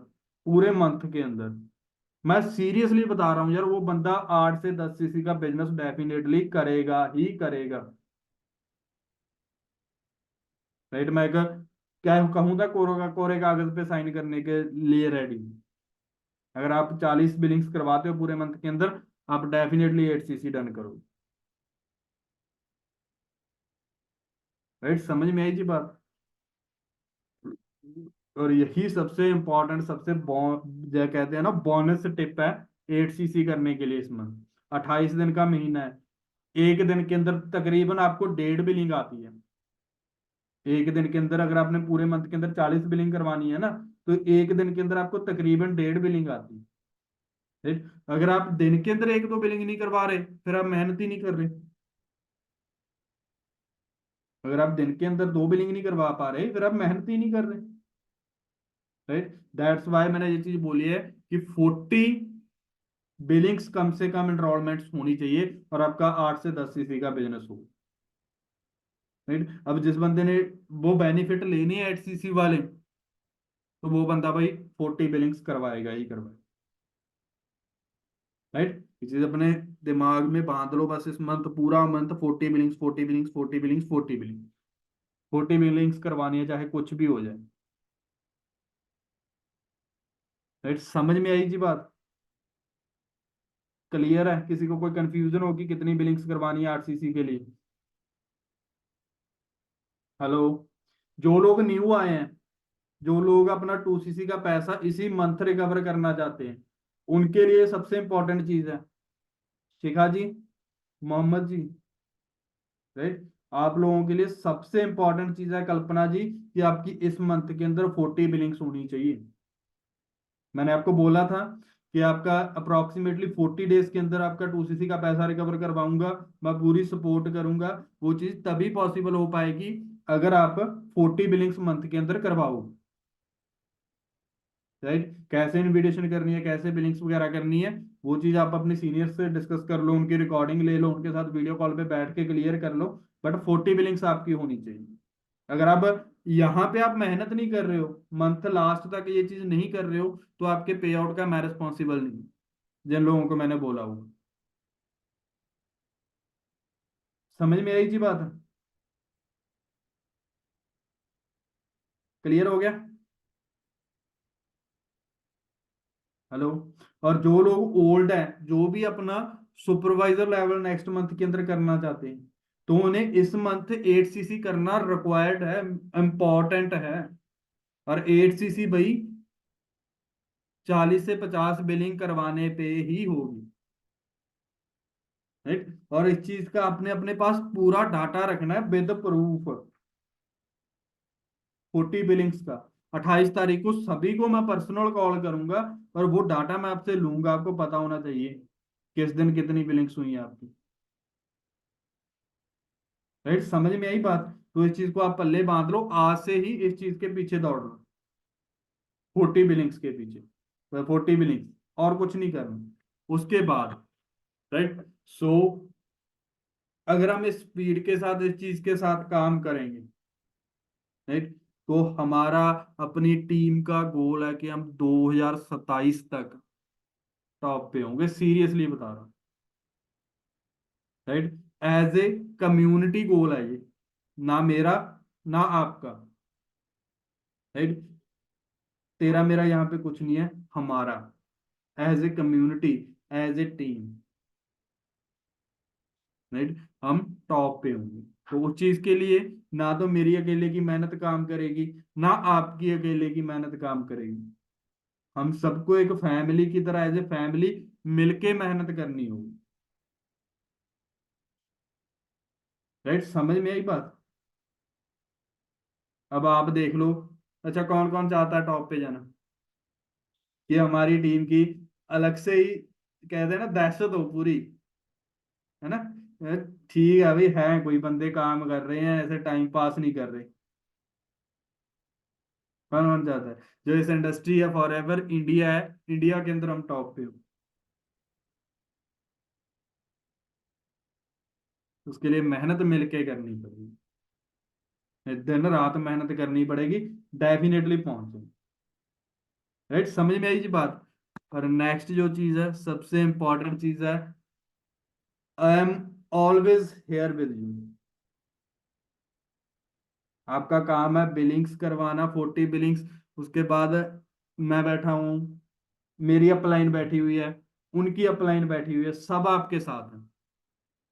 पूरे मंथ के अंदर, मैं सीरियसली बता रहा हूँ यार, वो बंदा 8 से 10 सीसी का बिजनेस डेफिनेटली करेगा ही करेगा। राइट, क्या कहूँ था, कोरे कोरे कागज पे साइन करने के लिए रेडी। अगर आप 40 बिलिंग्स करवाते हो पूरे मंथ के अंदर, आप डेफिनेटली 8 सीसी डन करो। राइट, समझ में आई जी बात। और यही सबसे इंपॉर्टेंट, सबसे जो कहते हैं ना बोनस टिप है 8 सीसी करने के लिए इस मंथ। 28 दिन का महीना है, एक दिन के अंदर तकरीबन आपको 1.5 बिलिंग आती है। एक दिन के अंदर अगर आपने पूरे मंथ के अंदर 40 बिलिंग करवानी है ना, तो एक दिन के अंदर आपको तकरीबन 1.5 बिलिंग आती है। ठीक? अगर आप दिन के अंदर एक दो बिलिंग नहीं करवा रहे फिर आप मेहनत ही नहीं कर रहे। अगर आप दिन के अंदर 2 बिलिंग नहीं करवा पा रहे फिर आप मेहनत ही नहीं कर रहे। राइट, दैट्स वाई मैंने ये चीज बोली है कि 40 बिलिंग्स कम से कम एनरोलमेंट्स होनी चाहिए और आपका 8 से 10 सीसी का बिजनेस हो। राइट, अब जिस बंदे ने वो बेनिफिट लेनी है 8 सीसी वाले, तो वो बंदा भाई 40 बिलिंग्स करवाएगा ही करवाएगा। राइट, ये चीज अपने दिमाग में बांध लो बस, इस मंथ पूरा month 40 Billings 40 Billings 40 Billings 40 Billings, 40 Billings करवानी है चाहे कुछ भी हो जाए। राइट, समझ में आई जी बात। क्लियर है, किसी को कोई कंफ्यूजन होगी कितनी बिलिंग्स करवानी है 8 सीसी के लिए? हेलो, जो लोग न्यू आए हैं, जो लोग अपना 2 सीसी का पैसा इसी मंथ रिकवर करना चाहते हैं, उनके लिए सबसे इंपॉर्टेंट चीज है, शिखा जी, मोहम्मद जी। राइट, आप लोगों के लिए सबसे इंपॉर्टेंट चीज है कल्पना जी कि आपकी इस मंथ के अंदर 40 बिलिंग्स होनी चाहिए। मैंने आपको बोला था कि आपका अप्रोक्सीमेटली 40 डेज के अंदर आपका 2 सीसी का पैसा रिकवर करवाऊंगा, मैं पूरी सपोर्ट करूंगा। वो चीज तभी पॉसिबल हो पाएगी अगर आप 40 बिलिंग्स मंथ के अंदर करवाओ। राइट, कैसे इनविटेशन करनी है, कैसे बिलिंग्स वगैरह करनी है, वो चीज आप अपने सीनियर से डिस्कस कर लो, उनकी रिकॉर्डिंग ले लो, उनके साथ वीडियो कॉल पे बैठ के क्लियर कर लो। बट 40 बिलिंग्स आपकी होनी चाहिए। अगर आप यहाँ पे आप मेहनत नहीं कर रहे हो, मंथ लास्ट तक ये चीज नहीं कर रहे हो, तो आपके पे आउट का मैं रिस्पॉन्सिबल नहीं, जिन लोगों को मैंने बोला वो। समझ में आई जी बात? क्लियर हो गया? हेलो, और जो लोग ओल्ड हैं, जो भी अपना सुपरवाइजर लेवल नेक्स्ट मंथ के अंदर करना चाहते हैं, तो उन्हें इस मंथ 8 सीसी करना रिक्वायर्ड है, इंपॉर्टेंट है। और 8 सीसी भाई 40 से 50 बिलिंग करवाने पे ही होगी। राइट, और इस चीज का आपने अपने पास पूरा डाटा रखना है विद प्रूफ। 40 बिलिंग्स का 28 तारीख को सभी को मैं पर्सनल कॉल करूंगा, और वो डाटा मैं आपसे लूंगा, आपको पता होना चाहिए किस दिन कितनी बिलिंग्स हुई है आपकी। राइट, समझ में आई बात? तो इस चीज को आप पल्ले बांध लो, आज से ही इस चीज के पीछे दौड़ लो, 40 बिलिंग्स के पीछे, 40 बिलिंग्स, और कुछ नहीं करना उसके बाद। राइट, सो अगर हम इस स्पीड के साथ, इस चीज के साथ काम करेंगे, राइट, तो हमारा अपनी टीम का गोल है कि हम 2027 तक टॉप पे होंगे, सीरियसली बता रहा हूँ। राइट, एज ए कम्युनिटी गोल है ये, ना मेरा ना आपका। राइट, तेरा मेरा यहाँ पे कुछ नहीं है, हमारा, as a community, as a team. Right, हम टॉप पे होंगे। तो उस चीज के लिए ना तो मेरी अकेले की मेहनत काम करेगी, ना आपकी अकेले की मेहनत काम करेगी। हम सबको एक फैमिली की तरह, एज ए फैमिली मिलके मेहनत करनी होगी। राइट, समझ में आई बात? अब आप देख लो, अच्छा कौन कौन चाहता है टॉप पे जाना, कि हमारी टीम की अलग से ही, कहते हैं ना, दहशत हो पूरी, है ना? अ, ठीक है भाई, है कोई बंदे काम कर रहे हैं, ऐसे टाइम पास नहीं कर रहे। कौन कौन चाहता है जो इस इंडस्ट्री है, फॉर एवर इंडिया है, इंडिया के अंदर हम टॉप पे हो? उसके लिए मेहनत मिलके करनी पड़ेगी, दिन रात मेहनत करनी पड़ेगी, डेफिनेटली पहुंचे। राइट, समझ में आई जी बात? और नेक्स्ट जो चीज है, सबसे इंपॉर्टेंट चीज है, I am always here with you. आपका काम है बिलिंग्स करवाना, 40 बिलिंग्स। उसके बाद मैं बैठा हूँ, मेरी अपलाइन बैठी हुई है, उनकी अपलाइन बैठी हुई है, सब आपके साथ है।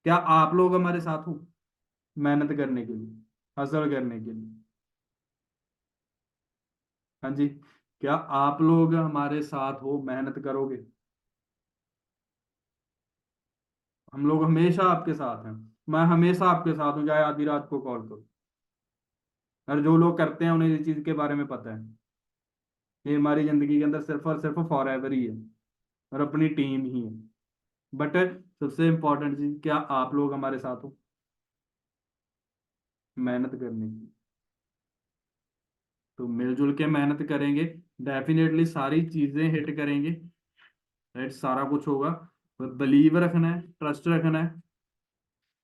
क्या आप लोग हमारे साथ हो मेहनत करने के लिए, हासिल करने के लिए? हाँ जी, क्या आप लोग हमारे साथ हो, मेहनत करोगे? हम लोग हमेशा आपके साथ हैं, मैं हमेशा आपके साथ हूँ, चाहे आधी रात को कॉल करो। और जो लोग करते हैं उन्हें इस चीज के बारे में पता है, ये हमारी जिंदगी के अंदर सिर्फ और सिर्फ फॉर एवर ही है, और अपनी टीम ही है। बट सबसे इंपॉर्टेंट चीज, क्या आप लोग हमारे साथ हो मेहनत करने की? तो मिलजुल के मेहनत करेंगे, डेफिनेटली सारी चीजें हिट करेंगे। राइट, सारा कुछ होगा। तो बिलीव रखना है, ट्रस्ट रखना है,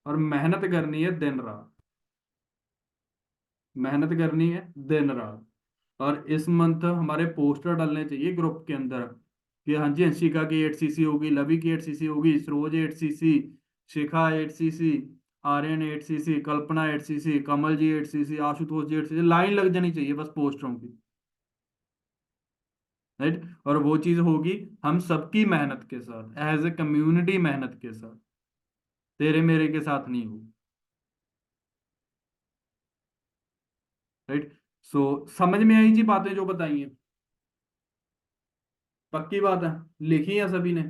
और मेहनत करनी है दिन रात, मेहनत करनी है दिन रात। और इस मंथ हमारे पोस्टर डालने चाहिए ग्रुप के अंदर, कि हाँ जी, अंशिका की 8 सीसी होगी, लवी की 8 सीसी होगी, सरोज 8 सीसी, शिखा 8 सीसी, आर्यन 8 सीसी, कल्पना 8 सीसी, कमल जी 8 सीसी, आशुतोष जी 8 सीसी, लाइन लग जानी चाहिए बस पोस्टरों की। राइट, और वो चीज होगी हम सबकी मेहनत के साथ, एज ए कम्युनिटी मेहनत के साथ, तेरे मेरे के साथ नहीं होगी। राइट, सो समझ में आई जी बातें जो बताई हैं? पक्की बात है, लिखी है सभी ने,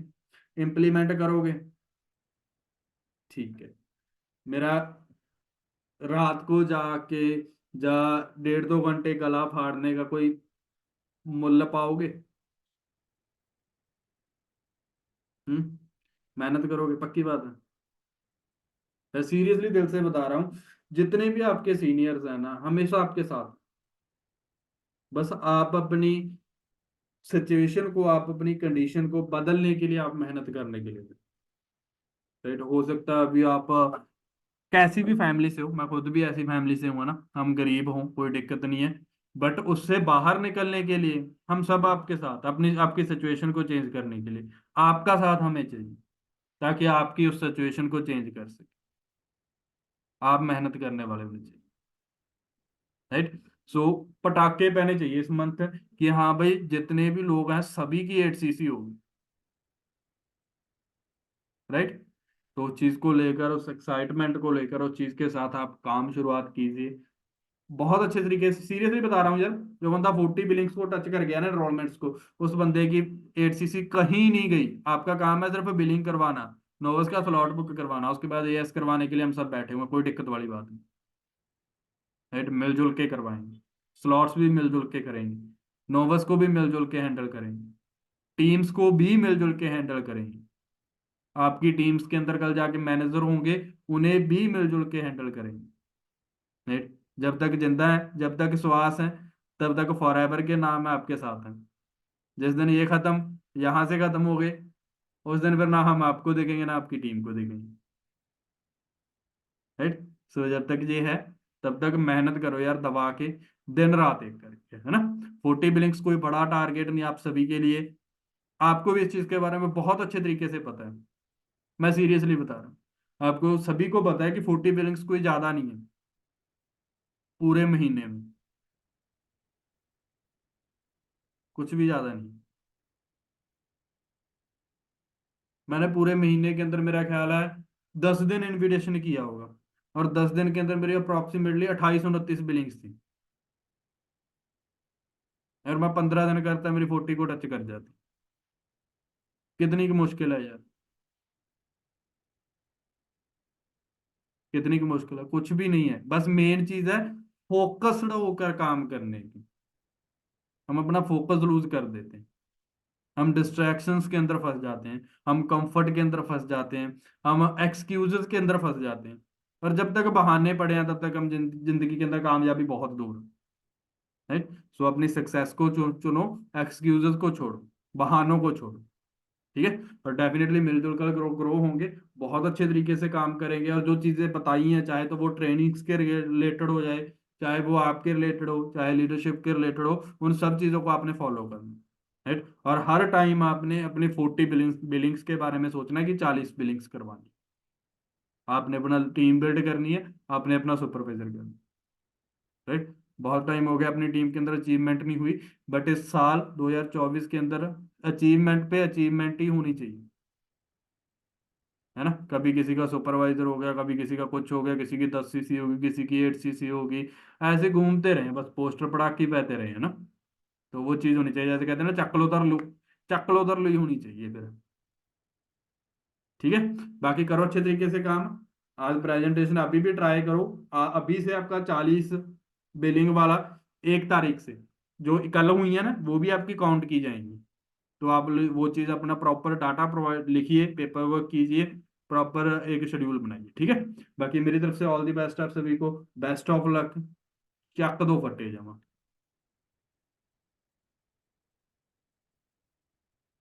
इम्प्लीमेंट करोगे? ठीक है। मेरा रात को जाके जा 1.5 2 घंटे गला फाड़ने का कोई मुल्ल पाओगे? मेहनत करोगे, पक्की बात है? मैं सीरियसली दिल से बता रहा हूँ, जितने भी आपके सीनियर्स हैं ना, हमेशा आपके साथ। बस आप अपनी सिचुएशन को, आप अपनी कंडीशन को बदलने के लिए, आप मेहनत करने के लिए। राइट, हो सकता है अभी आप कैसी भी फैमिली से हो, मैं खुद भी ऐसी फैमिली से हूँ ना, हम गरीब हों कोई दिक्कत नहीं है, बट उससे बाहर निकलने के लिए हम सब आपके साथ, अपनी आपकी सिचुएशन को चेंज करने के लिए आपका साथ हमें चाहिए, ताकि आपकी उस सिचुएशन को चेंज कर सके। आप मेहनत करने वाले होने चाहिए। राइट, सो पटाखे पहने चाहिए इस मंथ, कि हाँ भाई, जितने भी लोग हैं सभी की 8 सीसी होगी। राइट, तो उस चीज को लेकर, उस एक्साइटमेंट को लेकर, उस चीज के साथ आप काम शुरुआत कीजिए। बहुत अच्छे तरीके से, सीरियसली बता रहा हूँ यार, जो बंदा 40 बिलिंग्स को टच कर गया ना, एनरोलमेंट्स को, उस बंदे की 8 सीसी कहीं नहीं गई। आपका काम है सिर्फ बिलिंग करवाना, नोवस का स्लॉट बुक करवाना, उसके बाद एएस करवाने के लिए हम सब बैठे हुए हैं, कोई दिक्कत वाली बात नहीं। राइट, मिलजुल के करवाएंगे, स्लॉट्स भी मिलजुल के करेंगे, नोवस को भी मिलजुल के हैंडल करेंगे, टीम्स को भी मिलजुल के हैंडल करेंगे। आपकी टीम्स के अंदर कल जाके मैनेजर होंगे, उन्हें भी मिलजुल के हैंडल करेंगे। राइट, जब तक जिंदा है, जब तक श्वास है, तब तक फॉरएवर के नाम है आपके साथ हैं। जिस दिन ये खत्म, यहाँ से खत्म हो गए, उस दिन फिर ना हम आपको देखेंगे ना आपकी टीम को देखेंगे। राइट। सो जब तक ये है, तब तक मेहनत करो यार दबा के, दिन रात एक करके, है ना। 40 बिलियंस कोई बड़ा टारगेट नहीं आप सभी के लिए। आपको भी इस चीज के बारे में बहुत अच्छे तरीके से पता है। मैं सीरियसली बता रहा हूँ, आपको सभी को पता है कि 40 बिलियंस कोई ज्यादा नहीं है पूरे महीने में, कुछ भी ज्यादा नहीं। मैंने पूरे महीने के अंदर मेरा ख्याल है 10 दिन इनविटेशन किया होगा, और 10 दिन के अंदर मेरी अप्रोक्सीमेटली 28-29 बिलिंग्स थी। अगर मैं 15 दिन करता मेरी 40 को टच कर जाती। कितनी की मुश्किल है यार, कितनी की मुश्किल है, कुछ भी नहीं है। बस मेन चीज है फोकस्ड होकर काम करने की। हम अपना फोकस लूज कर देते हैं, हम डिस्ट्रैक्शंस के अंदर फंस जाते हैं, हम कंफर्ट के अंदर फंस जाते हैं, हम एक्सक्यूजेस के अंदर फंस जाते हैं। और जब तक बहाने पड़े हैं तब तक हम जिंदगी के अंदर कामयाबी बहुत दूर है। राइट। सो अपनी सक्सेस को चुनो, एक्सक्यूजेस को छोड़ो, बहानों को छोड़ो। ठीक है। और डेफिनेटली मिलजुल कर ग्रो ग्रो होंगे, बहुत अच्छे तरीके से काम करेंगे। और जो चीजें बताई हैं, चाहे तो वो ट्रेनिंग्स के रिलेटेड हो जाए, चाहे वो आपके रिलेटेड हो, चाहे लीडरशिप के रिलेटेड हो, उन सब चीजों को आपने फॉलो करना है। राइट। और हर टाइम आपने अपनी 40 बिलिंग्स बिलिंग्स के बारे में सोचना है कि 40 बिलिंग्स करवानी। आपने अपना टीम बिल्ड करनी है, आपने अपना सुपरवाइजर करना है। राइट। बहुत टाइम हो गया अपनी टीम के अंदर अचीवमेंट नहीं हुई, बट इस साल 2024 के अंदर अचीवमेंट पे अचीवमेंट ही होनी चाहिए, है ना। कभी किसी का सुपरवाइजर हो गया, कभी किसी का कुछ हो गया, किसी की 10 सीसी होगी, किसी की 8 सीसी होगी, ऐसे घूमते रहे बस, पोस्टर पटाख ही बहते रहे, है ना। तो वो चीज होनी चाहिए, जैसे कहते हैं ना, चक्कर उतर लू, चक्कर उतर लू ही होनी चाहिए फिर। ठीक है। बाकी करो अच्छे तरीके से काम। आज प्रेजेंटेशन अभी भी ट्राई करो। अभी से आपका 40 बिलिंग वाला, 1 तारीख से जो कल हुई है ना, वो भी आपकी काउंट की जाएंगी। तो आप वो चीज अपना प्रॉपर डाटा प्रोवाइड लिखिए, पेपर वर्क कीजिए, प्रॉपर एक शेड्यूल बनाइए। ठीक है। बाकी मेरी तरफ से ऑल द बेस्ट आप सभी को, बेस्ट ऑफ लक। चक दो फटे जमा।